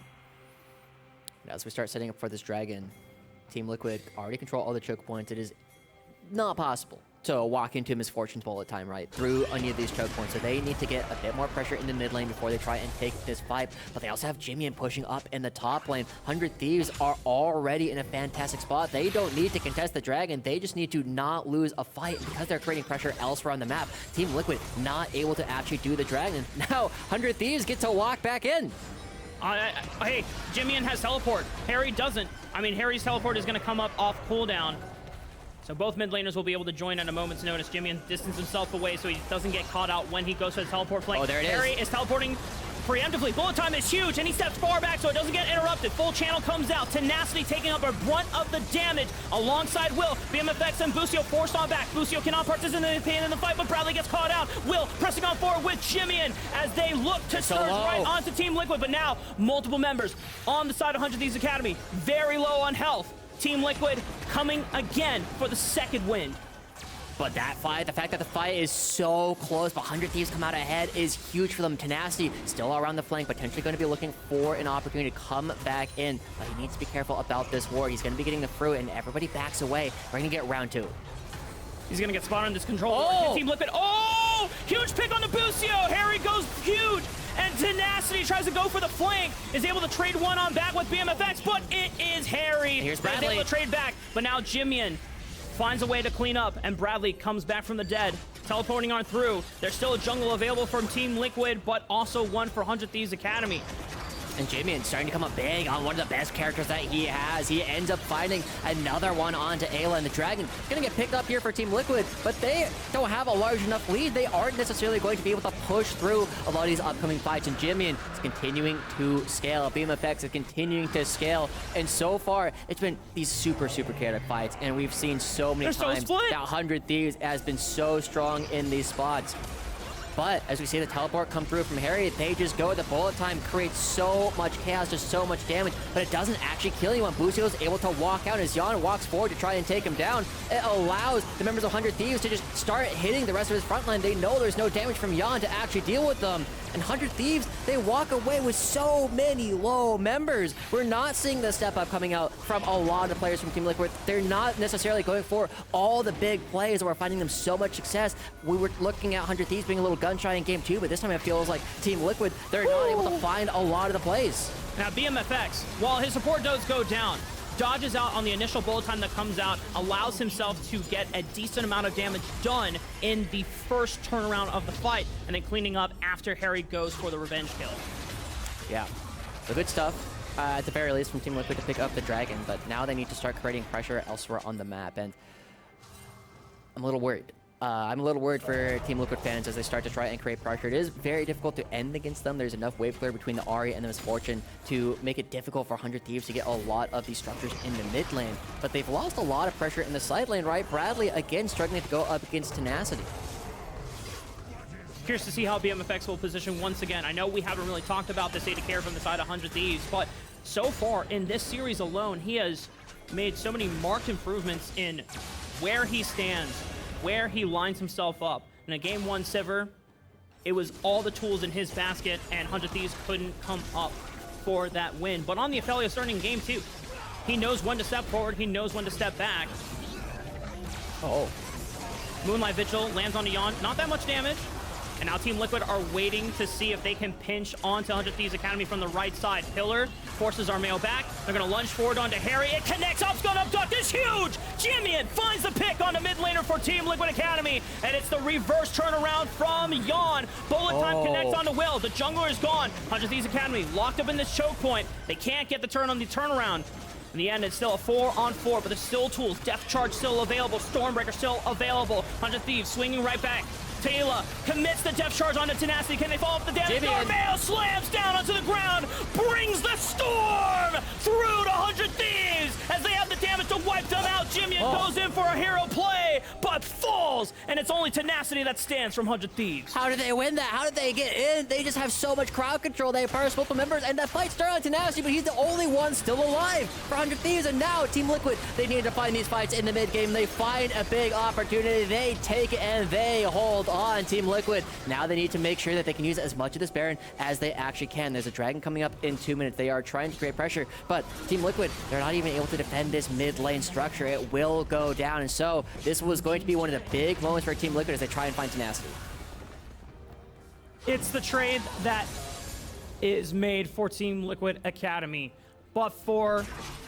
As we start setting up for this dragon, Team Liquid already control all the choke points. It is not possible to walk into Misfortune's bullet time, right, through any of these choke points. So they need to get a bit more pressure in the mid lane before they try and take this fight. But they also have Jimmy pushing up in the top lane. 100 Thieves are already in a fantastic spot. They don't need to contest the dragon. They just need to not lose a fight, because they're creating pressure elsewhere on the map. Team Liquid not able to actually do the dragon. Now 100 Thieves get to walk back in. Hey, Jimmian has teleport. Harry doesn't. I mean, Harry's teleport is going to come up off cooldown. So both mid laners will be able to join at a moment's notice. Jimmian distanced himself away so he doesn't get caught out when he goes to the teleport flank. Oh, there it is. Harry is teleporting preemptively. Bullet time is huge, and he steps far back so it doesn't get interrupted. Full channel comes out. Tenacity taking up a brunt of the damage alongside Will. BMFX and Busio forced on back. Busio cannot participate in the fight, but Bradley gets caught out. Will pressing on forward with Jimmian as they look to surge right onto Team Liquid, but now multiple members on the side of 100 Thieves Academy. Very low on health. Team Liquid coming again for the second win. But that fight, the fact that the fight is so close, but 100 Thieves come out ahead is huge for them. Tenacity still around the flank, potentially going to be looking for an opportunity to come back in. But he needs to be careful about this ward. He's going to be getting the fruit, and everybody backs away. We're going to get round two. He's gonna get spotted on this control. Oh! Team Liquid. Oh! Huge pick on the Bucio. Harry goes huge. And Tenacity tries to go for the flank. Is able to trade one on back with BMFX, but it is Harry. Here's He's Bradley. able to trade back, but now Jimian finds a way to clean up, and Bradley comes back from the dead, teleporting on through. There's still a jungle available from Team Liquid, but also one for 100 Thieves Academy. And Jimian starting to come up big on one of the best characters that he has. He ends up finding another one onto Ayla, and the Dragon gonna get picked up here for Team Liquid, but they don't have a large enough lead. They aren't necessarily going to be able to push through a lot of these upcoming fights, and Jimian is continuing to scale. BMFX is continuing to scale, and so far, it's been these super chaotic fights, and we've seen so many times that 100 Thieves has been so strong in these spots. But as we see the teleport come through from Harry, they just go. The bullet time creates so much chaos, just so much damage, but it doesn't actually kill anyone. Bucio is able to walk out as Jan walks forward to try and take him down. It allows the members of 100 Thieves to just start hitting the rest of his front line. They know there's no damage from Jan to actually deal with them. And 100 Thieves, they walk away with so many low members. We're not seeing the step up coming out from a lot of players from Team Liquid. They're not necessarily going for all the big plays, and we're finding them so much success. We were looking at 100 Thieves being a little gun shy in game 2, but this time it feels like Team Liquid, they're not able to find a lot of the plays. Now BMFX, while his support does go down, dodges out on the initial bullet time that comes out, allows himself to get a decent amount of damage done in the first turnaround of the fight, and then cleaning up after Harry goes for the revenge kill. Yeah, the good stuff, at the very least, from Team Liquid to pick up the Dragon, but now they need to start creating pressure elsewhere on the map, and I'm a little worried. I'm a little worried for Team Liquid fans as they start to try and create pressure. It is very difficult to end against them. There's enough wave clear between the Ahri and the Misfortune to make it difficult for 100 Thieves to get a lot of these structures in the mid lane. But they've lost a lot of pressure in the side lane, right? Bradley, again, struggling to go up against Tenacity. Curious to see how BMFX will position once again. I know we haven't really talked about this AD carry from the side of 100 Thieves, but so far in this series alone, he has made so many marked improvements in where he stands, where he lines himself up. In a game 1 Sivir, it was all the tools in his basket, and 100 Thieves couldn't come up for that win. But on the Aphelios starting game 2, he knows when to step forward, he knows when to step back. Oh. Moonlight Vigil lands on Jan, not that much damage. And now Team Liquid are waiting to see if they can pinch onto 100 Thieves Academy from the right side. Pillar forces Armeo back. They're going to lunge forward onto Harry. It connects. Up's up duck is huge. Jimian finds the pick on the mid laner for Team Liquid Academy. And it's the reverse turnaround from Jan. Bullet time connects onto Will. The jungler is gone. 100 Thieves Academy locked up in this choke point. They can't get the turn on the turnaround. In the end, it's still a 4-on-4, but there's still tools. Death Charge still available. Stormbreaker still available. 100 Thieves swinging right back. Taylor commits the Death Charge onto Tenacity. Can they follow up the damage? Armeo slams down onto the ground, brings the storm through to 100 Thieves as they have the damage to wipe them out. Jimian goes in for a hero play, but falls, and it's only Tenacity that stands from 100 Thieves. How did they win that? How did they get in? They just have so much crowd control. They have power multiple members, and that fight started on Tenacity, but he's the only one still alive for 100 Thieves. And now Team Liquid, they need to find these fights in the mid game. They find a big opportunity. They take it, and they hold on. Team Liquid, now they need to make sure that they can use as much of this Baron as they actually can. There's a Dragon coming up in 2 minutes. They are trying to create pressure, but Team Liquid, they're not even able to defend this mid lane structure. It will go down, and so this was going to be one of the big moments for Team Liquid as they try and find Tenacity. It's the trade that is made for Team Liquid Academy, but for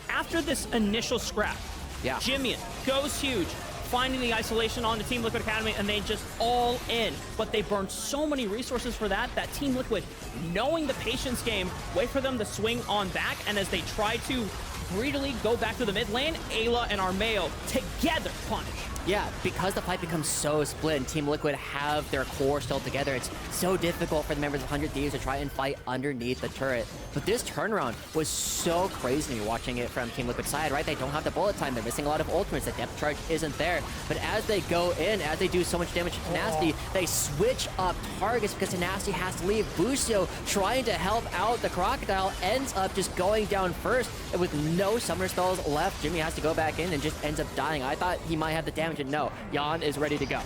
after this initial scrap, Jimian goes huge, finding the isolation on the Team Liquid Academy, and they just all in. But they burned so many resources for that Team Liquid, knowing the patience game, wait for them to swing on back, and as they try to greedily go back to the mid lane, Ayla and Armeo together punish. Yeah, because the fight becomes so split and Team Liquid have their core still together, it's so difficult for the members of 100 Thieves to try and fight underneath the turret. But this turnaround was so crazy to me watching it from Team Liquid's side, right? They don't have the bullet time, they're missing a lot of ultimates, the depth charge isn't there. But as they go in, as they do so much damage to Tenacity, they switch up targets because Tenacity has to leave. Bucio trying to help out the Crocodile ends up just going down first, and with no summoner spells left, Jimmy has to go back in and just ends up dying. I thought he might have the damage, and no, Jan is ready to go.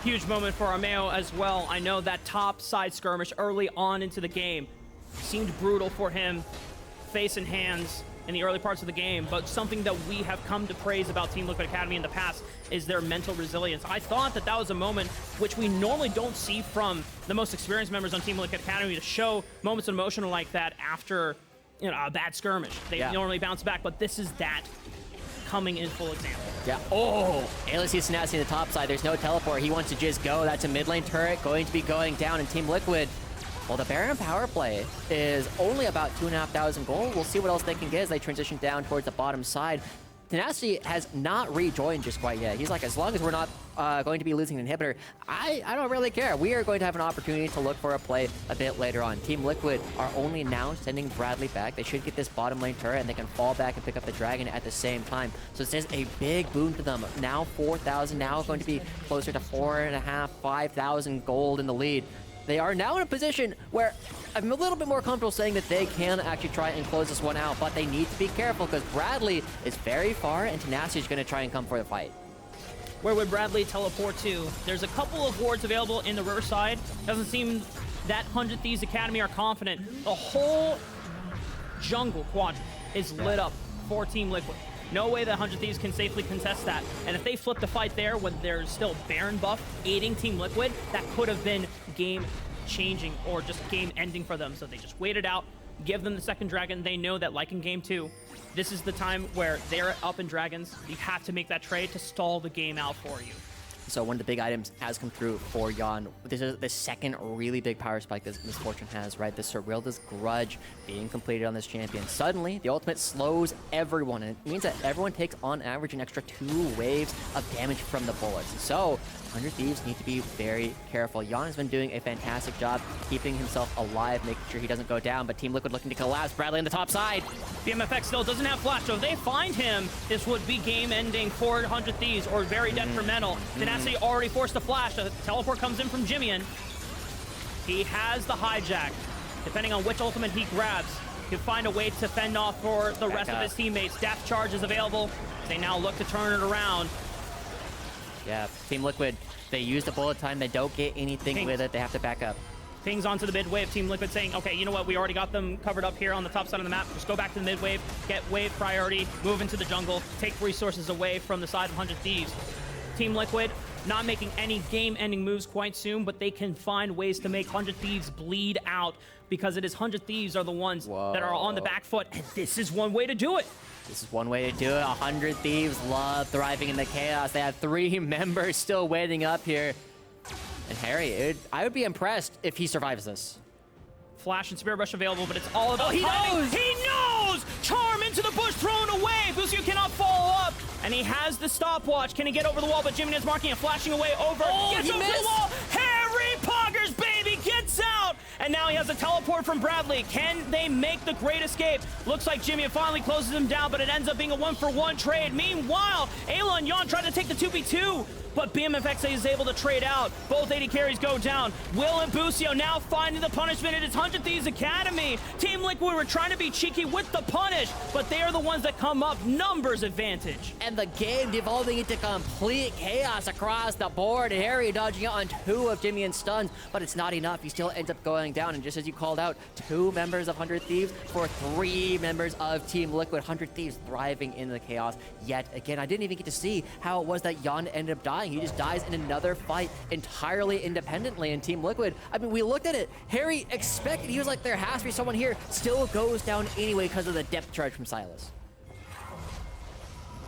Huge moment for Armeo as well. I know that top side skirmish early on into the game seemed brutal for him. Face and hands in the early parts of the game, but something that we have come to praise about Team Liquid Academy in the past is their mental resilience. I thought that that was a moment which we normally don't see from the most experienced members on Team Liquid Academy, to show moments of emotion like that after, you know, a bad skirmish. They normally bounce back, but this is that coming in full example. Yeah. Oh, LCS Snazzy in the top side. There's no teleport. He wants to just go. That's a mid lane turret going to be going down, and Team Liquid, well, the Baron power play is only about 2,500 gold. We'll see what else they can get as they transition down towards the bottom side. Tenacity has not rejoined just quite yet. He's like, as long as we're not going to be losing an inhibitor, I don't really care. We are going to have an opportunity to look for a play a bit later on. Team Liquid are only now sending Bradley back. They should get this bottom lane turret, and they can fall back and pick up the dragon at the same time. So this is a big boon to them. Now 4,000, now going to be closer to 4,500, 5,000 gold in the lead. They are now in a position where I'm a little bit more comfortable saying that they can actually try and close this one out, but they need to be careful because Bradley is very far and Tenacity is going to try and come for the fight. Where would Bradley teleport to? There's a couple of wards available in the Riverside. Doesn't seem that 100 Thieves Academy are confident. The whole jungle quadrant is lit up for Team Liquid. No way that 100 Thieves can safely contest that. And if they flip the fight there when there's still Baron buff aiding Team Liquid, that could have been game-changing or just game-ending for them. So they just waited out, give them the second dragon. They know that, like in Game 2, this is the time where they're up in dragons. You have to make that trade to stall the game out for you. So one of the big items has come through for Yon. This is the second really big power spike this Misfortune has, right? The Serilda's Grudge being completed on this champion. Suddenly, the ultimate slows everyone, and it means that everyone takes on average an extra 2 waves of damage from the bullets. So 100 Thieves need to be very careful. Yon has been doing a fantastic job keeping himself alive, making sure he doesn't go down, but Team Liquid looking to collapse. Bradley on the top side. BMFX still doesn't have flash, so if they find him, this would be game-ending for 100 Thieves, or very detrimental. Tenacity already forced a flash. A teleport comes in from Jimmian. He has the hijack. Depending on which ultimate he grabs, he'll find a way to fend off for the rest of his teammates. Death charge is available. They now look to turn it around. Yeah, Team Liquid, they use the bullet time. They don't get anything with it. They have to back up. Pings onto the mid wave. Team Liquid saying, okay, you know what? We already got them covered up here on the top side of the map. Just go back to the mid wave, get wave priority, move into the jungle, take resources away from the side of 100 Thieves. Team Liquid not making any game-ending moves quite soon, but they can find ways to make 100 Thieves bleed out, because it is 100 Thieves are the ones that are on the back foot, and this is one way to do it. This is one way to do it. 100 Thieves love thriving in the chaos. They have 3 members still waiting up here. And Harry, I would be impressed if he survives this. Flash and Spirit Rush available, but it's all about he timing. knows! He knows! Charm into the bush, thrown away. Busio cannot follow up, and he has the stopwatch. Can he get over the wall? But Jimmy is marking and flashing away over. Gets over the wall. Harry Poggers, baby, gets out. And now he has a teleport from Bradley. Can they make the great escape? Looks like Jimmy finally closes him down, but it ends up being a 1-for-1 trade. Meanwhile, Ayla and Yon try to take the 2v2. But BMFX is able to trade out. Both AD carries go down. Will and Busio now finding the punishment. It is 100 Thieves Academy. Team Liquid were trying to be cheeky with the punish, but they are the ones that come up. Numbers advantage. And the game devolving into complete chaos across the board. Harry dodging out on 2 of Jimmian's stuns, but it's not enough. He still ends up going down. And just as you called out, 2 members of 100 Thieves for 3 members of Team Liquid. 100 Thieves thriving in the chaos yet again. I didn't even get to see how it was that Yon ended up dying. He just dies in another fight entirely independently in Team Liquid. I mean, we looked at it. Harry expected, he was like, there has to be someone here. Still goes down anyway because of the depth charge from Silas.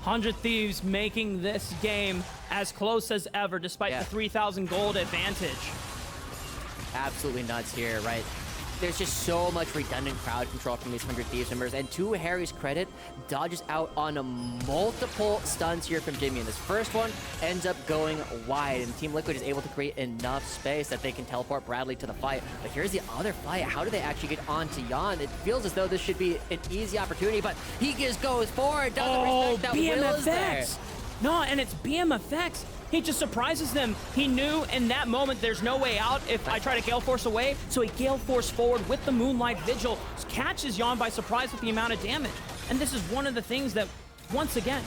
100 Thieves making this game as close as ever, despite the 3,000 gold advantage. Absolutely nuts here, right? There's just so much redundant crowd control from these 100 Thieves members, and to Harry's credit, dodges out on multiple stuns here from Jimmy, and this first one ends up going wide, and Team Liquid is able to create enough space that they can teleport Bradley to the fight. But here's the other fight. How do they actually get onto Yon? It feels as though this should be an easy opportunity, but he just goes forward, doesn't respect that Will is there. No, and it's BMFX. He just surprises them. He knew in that moment there's no way out if I try to Gale Force away, so he Gale Force forward with the Moonlight Vigil, catches Yon by surprise with the amount of damage. And this is one of the things that, once again,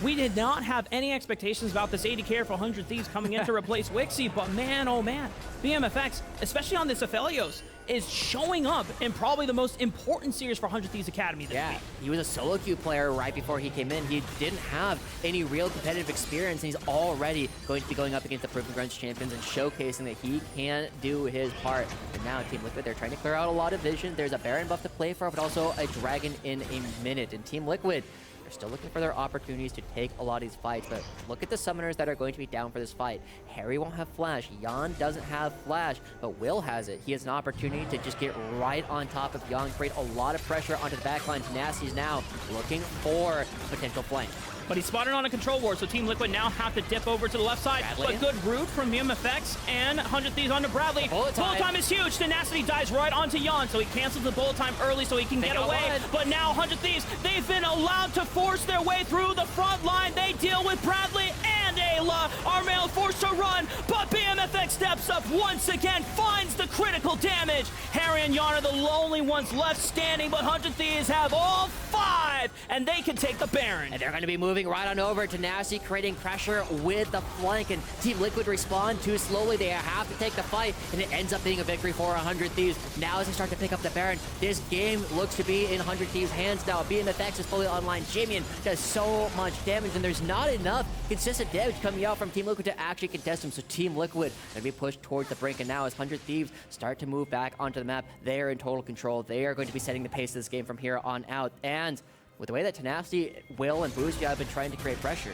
We did not have any expectations about this 80k for 100 Thieves coming in to replace Wixie, but man, oh man, BMFX, especially on this Aphelios, is showing up in probably the most important series for 100 Thieves Academy this week. He was a solo queue player right before he came in. He didn't have any real competitive experience, and he's already going to be going up against the Proving Grounds champions and showcasing that he can do his part. And now Team Liquid, they're trying to clear out a lot of vision. There's a Baron buff to play for, but also a Dragon in a minute. And Team Liquid, they're still looking for their opportunities to take a lot of these fights, but look at the summoners that are going to be down for this fight. Harry won't have Flash. Jan doesn't have Flash, but Will has it. He has an opportunity to just get right on top of Jan, create a lot of pressure onto the backline. Tenacity's now looking for potential flank. But he's spotted on a control ward, so Team Liquid now have to dip over to the left side. Bradley. But good root from BMFX and 100 Thieves onto Bradley. Bullet time is huge. Tenacity dies right onto Jan, so he cancels the bullet time early so he can get away. But now 100 Thieves, they've been allowed to force their way through the front line. They deal with Bradley and Ayla. Armail forced to run, but BMFX steps up once again, finds the critical damage. Harry and Jan are the only ones left standing, but 100 Thieves have all 5, and they can take the Baron. And they're going to be moving right on over. Tenacity creating pressure with the flank, and Team Liquid respond too slowly. They have to take the fight, and it ends up being a victory for 100 Thieves. Now as they start to pick up the Baron, this game looks to be in 100 Thieves' hands now. BMFX is fully online. Jamian does so much damage, and there's not enough consistent damage coming out from Team Liquid to actually contest him. So Team Liquid going to be pushed towards the brink, and now as 100 Thieves start to move back onto the map, they are in total control. They are going to be setting the pace of this game from here on out. And with the way that Tenacity, Will, and Boostia have been trying to create pressure,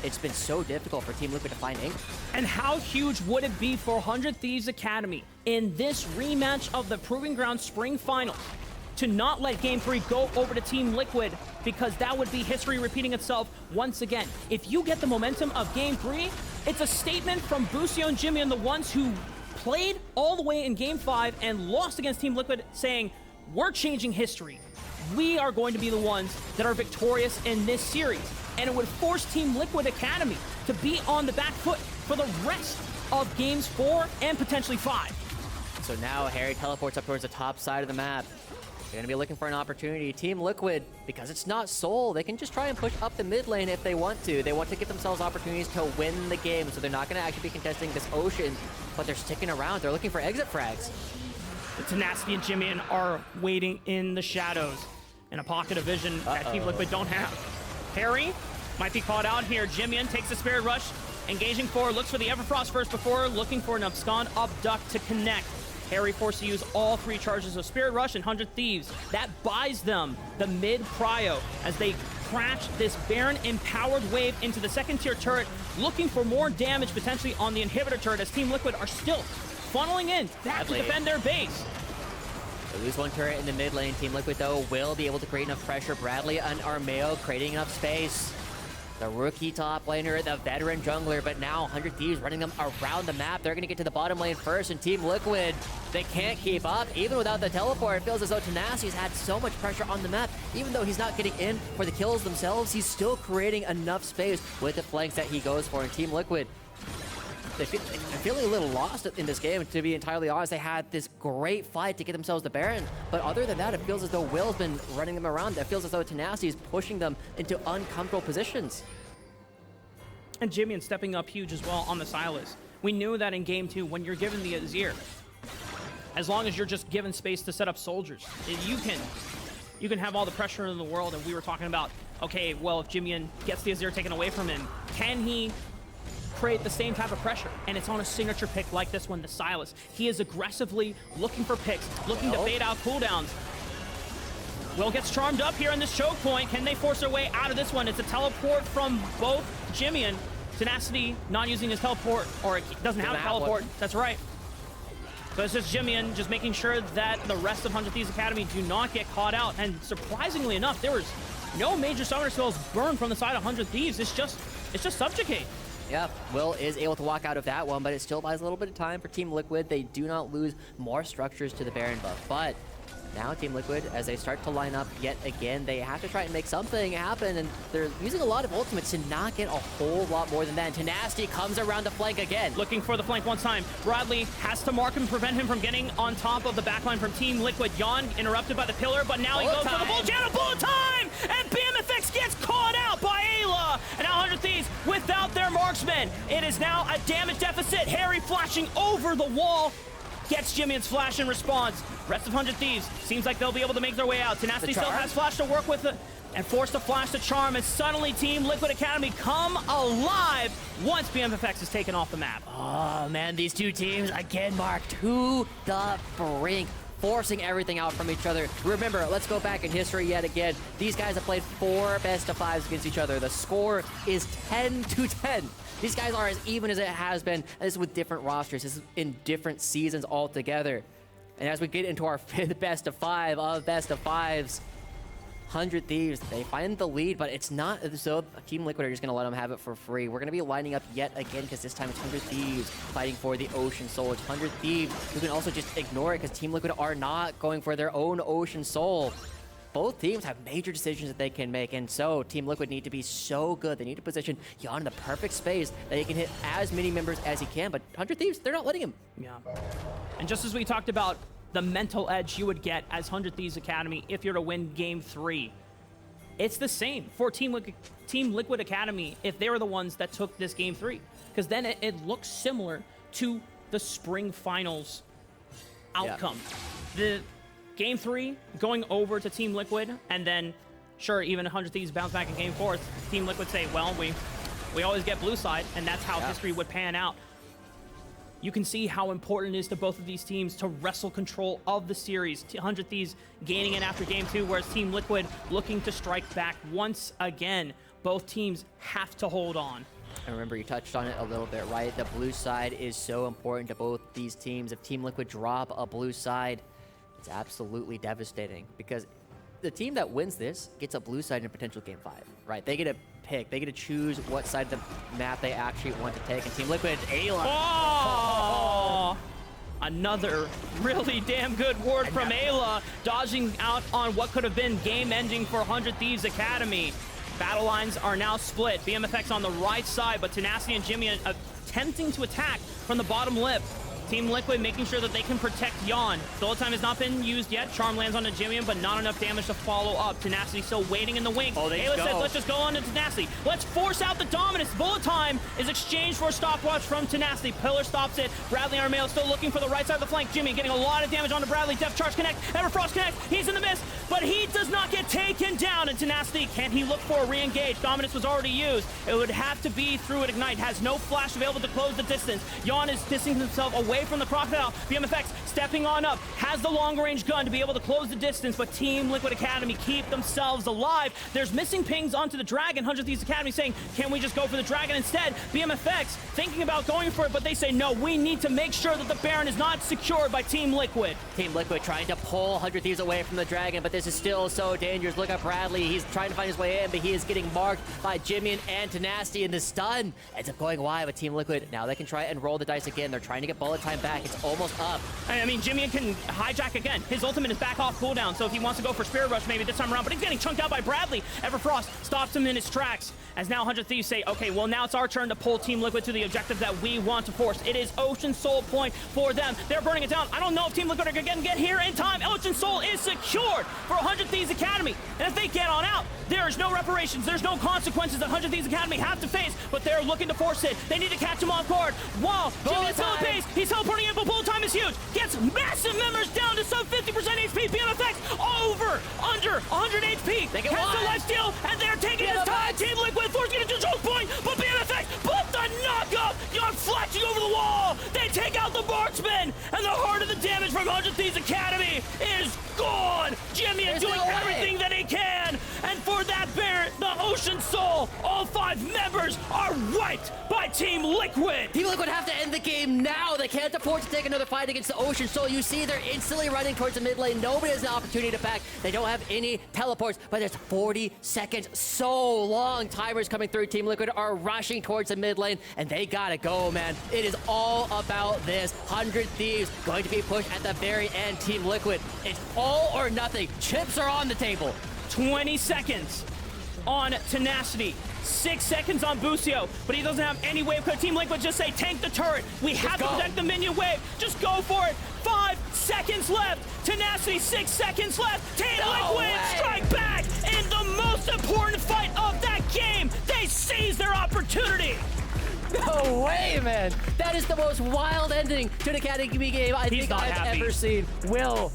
it's been so difficult for Team Liquid to find ink. And how huge would it be for 100 Thieves Academy in this rematch of the Proving Grounds Spring Finals to not let Game 3 go over to Team Liquid, because that would be history repeating itself once again. If you get the momentum of Game 3, it's a statement from Busio and Jimmy and the ones who played all the way in Game 5 and lost against Team Liquid, saying, we're changing history. We are going to be the ones that are victorious in this series. And it would force Team Liquid Academy to be on the back foot for the rest of Games 4 and potentially 5. So now Harry teleports up towards the top side of the map. They're going to be looking for an opportunity. Team Liquid, because it's not Soul, they can just try and push up the mid lane if they want to. They want to give themselves opportunities to win the game, so they're not going to actually be contesting this Ocean, but they're sticking around. They're looking for exit frags. The Tenacity and Jimian are waiting in the shadows in a pocket of vision that Team Liquid don't have. Harry might be caught out here. Jimian takes the Spirit Rush, engaging forward, looks for the Everfrost first before looking for an abscond abduct to connect. Harry forced to use all 3 charges of Spirit Rush and 100 Thieves. That buys them the mid prio as they crash this Baron empowered wave into the second tier turret, looking for more damage potentially on the inhibitor turret as Team Liquid are still funneling in back to defend their base. They lose one turret in the mid lane. Team Liquid, though, will be able to create enough pressure. Bradley and Armeo creating enough space. The rookie top laner, the veteran jungler, but now 100 Thieves running them around the map. They're going to get to the bottom lane first, and Team Liquid, they can't keep up. Even without the teleport, it feels as though Tenacity's had so much pressure on the map. Even though he's not getting in for the kills themselves, he's still creating enough space with the flanks that he goes for. And Team Liquid, they're feeling a little lost in this game, to be entirely honest. They had this great fight to get themselves the Baron, but other than that, it feels as though Will's been running them around. It feels as though Tenacity is pushing them into uncomfortable positions. And Jimian stepping up huge as well on the Silas. We knew that in Game 2, when you're given the Azir, as long as you're just given space to set up soldiers, you can have all the pressure in the world. And we were talking about, okay, well, if Jimian gets the Azir taken away from him, can he create the same type of pressure? And it's on a signature pick like this one, the Silas. He is aggressively looking for picks, looking to bait out cooldowns. Will gets charmed up here on this choke point. Can they force their way out of this one? It's a teleport from both Jimian. Tenacity not using his teleport, or it doesn't have a teleport. That's right. So it's just Jimian just making sure that the rest of 100 Thieves Academy do not get caught out. And surprisingly enough, there was no major summoner spells burned from the side of 100 Thieves. It's just Subjugate. Yeah, Will is able to walk out of that one, but it still buys a little bit of time for Team Liquid. They do not lose more structures to the Baron buff, but now Team Liquid, as they start to line up yet again, they have to try and make something happen, and they're using a lot of ultimates to not get a whole lot more than that. And Tenacity comes around the flank again. Looking for the flank one time. Bradley has to mark him, prevent him from getting on top of the backline from Team Liquid. Jan interrupted by the pillar, but now he goes for the bullet channel. Bullet time! And BMFX gets caught out by Ayla! And now 100 Thieves without their marksman. It is now a damage deficit. Harry flashing over the wall. Gets Jimmy's flash in response. Rest of 100 Thieves seems like they'll be able to make their way out. Tenacity still has flash to work with and forced to flash the charm, and suddenly Team Liquid Academy come alive once BMFX is taken off the map. Oh man, these two teams again, Mark, to the brink, forcing everything out from each other. Remember, let's go back in history yet again. These guys have played 4 best-of-5s against each other. The score is 10-10. These guys are as even as it has been, and this is with different rosters. This is in different seasons altogether. And as we get into our 5th best-of-5 of best-of-5s, 100 Thieves, they find the lead, but it's not as though Team Liquid are just going to let them have it for free. We're going to be lining up yet again, because this time it's 100 Thieves fighting for the Ocean Soul. It's 100 Thieves who can also just ignore it, because Team Liquid are not going for their own Ocean Soul. Both teams have major decisions that they can make, and so Team Liquid need to be so good. They need to position Yon in the perfect space that he can hit as many members as he can, but 100 Thieves, they're not letting him. Yeah. And just as we talked about the mental edge you would get as 100 Thieves Academy if you're to win Game 3, it's the same for Team Liquid Academy if they were the ones that took this Game 3. Because then it looks similar to the Spring Finals outcome. Yeah. The Game 3 going over to Team Liquid, and then, sure, even 100 Thieves bounce back in Game 4, Team Liquid say, well, we always get blue side, and that's how history would pan out. You can see how important it is to both of these teams to wrestle control of the series. 100 Thieves gaining it after Game 2, whereas Team Liquid looking to strike back once again. Both teams have to hold on. And remember, you touched on it a little bit, right? The blue side is so important to both these teams. If Team Liquid drop a blue side, it's absolutely devastating, because the team that wins this gets a blue side in a potential Game 5, right? They get to pick. They get to choose what side of the map they actually want to take. And Team Liquid, Ayla. Oh! Another really damn good ward from Ayla, dodging out on what could have been game-ending for 100 Thieves Academy. Battle lines are now split. BMFX on the right side, but Tenacity and Jimmy attempting to attack from the bottom lip. Team Liquid making sure that they can protect Yon. Bullet time has not been used yet. Charm lands on the Jimmy, but not enough damage to follow up. Tenacity still waiting in the wing. Ayla says, let's just go on to Tenacity. Let's force out the dominance. Bullet time is exchanged for a stopwatch from Tenacity. Pillar stops it. Bradley Armail still looking for the right side of the flank. Jimmy getting a lot of damage onto Bradley. Depth charge connect. Everfrost connect. He's in the miss, but he does not get taken down. And Tenacity, can he look for a re-engage? Dominance was already used. It would have to be through an Ignite. Has no flash available to close the distance. Yon is distancing himself away from the Crocodile. BMFX stepping on up, has the long-range gun to be able to close the distance, but Team Liquid Academy keep themselves alive. There's missing pings onto the Dragon. 100 Thieves Academy saying, can we just go for the Dragon instead? BMFX thinking about going for it, but they say, no, we need to make sure that the Baron is not secured by Team Liquid. Team Liquid trying to pull 100 Thieves away from the Dragon, but this is still so dangerous. Look at Bradley. He's trying to find his way in, but he is getting marked by Jimmy and Tenacity, and the stun ends up going wide with Team Liquid. Now they can try and roll the dice again. They're trying to get bullet time back. It's almost up. I mean, Jimmy can hijack again. His ultimate is back off cooldown, so if he wants to go for Spirit Rush maybe this time around, but he's getting chunked out by Bradley. Everfrost stops him in his tracks, as now 100 Thieves say, okay, well now it's our turn to pull Team Liquid to the objective that we want to force. It is Ocean Soul point for them. They're burning it down. I don't know if Team Liquid are going to get here in time. Ocean Soul is secured for 100 Thieves Academy, and if they get on out, there is no reparations, there's no consequences that 100 Thieves Academy have to face, but they're looking to force it. They need to catch him off guard. Wow, Jimmy is still at pace. He's teleporting in, but bullet time is huge. Gets massive members down to sub 50% HP. BMFX under 100 HP. They get has the lifesteal, and they're taking his time. Team Liquid forcing it into choke point, but BMFX put the knock-up. Yon flashing over the wall. They take out the marksman, and the heart of the damage from 100 Thieves Academy is gone. Jimmy is doing everything that he can, and for that Baron, the Ocean Soul, all 5 members are wiped by Team Liquid. Team Liquid have to end the game now. They can't afford to take another fight against the Ocean Soul. You see they're instantly running towards the mid lane. Nobody has the opportunity to back. They don't have any teleports, but there's 40 seconds. So long. Timers coming through. Team Liquid are rushing towards the mid lane, and they gotta go, man. It is all about this. 100 Thieves going to be pushed at the very end. Team Liquid, it's all or nothing. Chips are on the table. 20 seconds on Tenacity. 6 seconds on Busio, but he doesn't have any wave clear. Team Liquid just say, tank the turret. We have to protect the minion wave. Just go for it. 5 seconds left. Tenacity, 6 seconds left. Team Liquid strike back in the most important fight of that game. They seize their opportunity. No way, man. That is the most wild ending to an Academy game I think not I've happy. ever seen. Will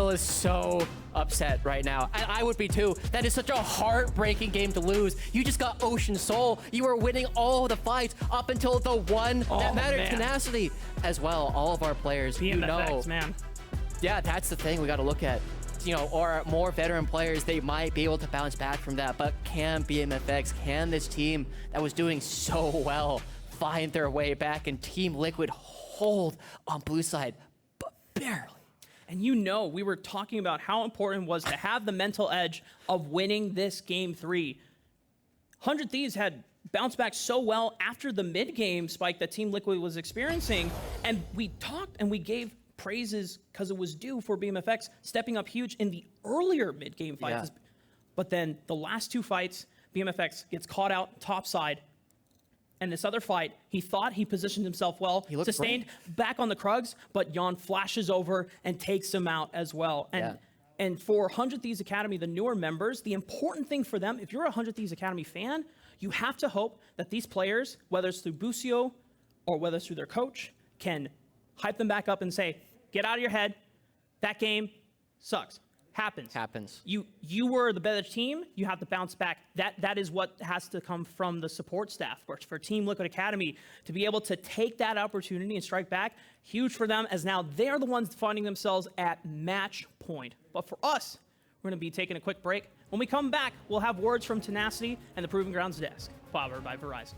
is so upset right now. And I would be too. That is such a heartbreaking game to lose. You just got Ocean Soul. You were winning all the fights up until the one that mattered. Man. Tenacity as well. All of our players, you know. BMFX, man. Yeah, that's the thing we got to look at. You know, or more veteran players, they might be able to bounce back from that. But can BMFX, can this team that was doing so well find their way back, and Team Liquid hold on blue side, but barely. And you know, we were talking about how important it was to have the mental edge of winning this game 3. 100 Thieves had bounced back so well after the mid-game spike that Team Liquid was experiencing, and we talked and we gave praises because it was due for BMFX stepping up huge in the earlier mid-game fights. Yeah. But then the last 2 fights, BMFX gets caught out topside. And this other fight, he thought he positioned himself well, He looked sustained back on the Krugs, but Jan flashes over and takes him out as well. And for 100 Thieves Academy, the newer members, the important thing for them, if you're a 100 Thieves Academy fan, you have to hope that these players, whether it's through Busio or whether it's through their coach, can hype them back up and say, get out of your head. That game sucks. Happens. You were the better team. You have to bounce back. That is what has to come from the support staff. For Team Liquid Academy to be able to take that opportunity and strike back, huge for them, as now they're the ones finding themselves at match point. But for us, we're going to be taking a quick break. When we come back, we'll have words from Tenacity and the Proving Grounds desk, powered by Verizon.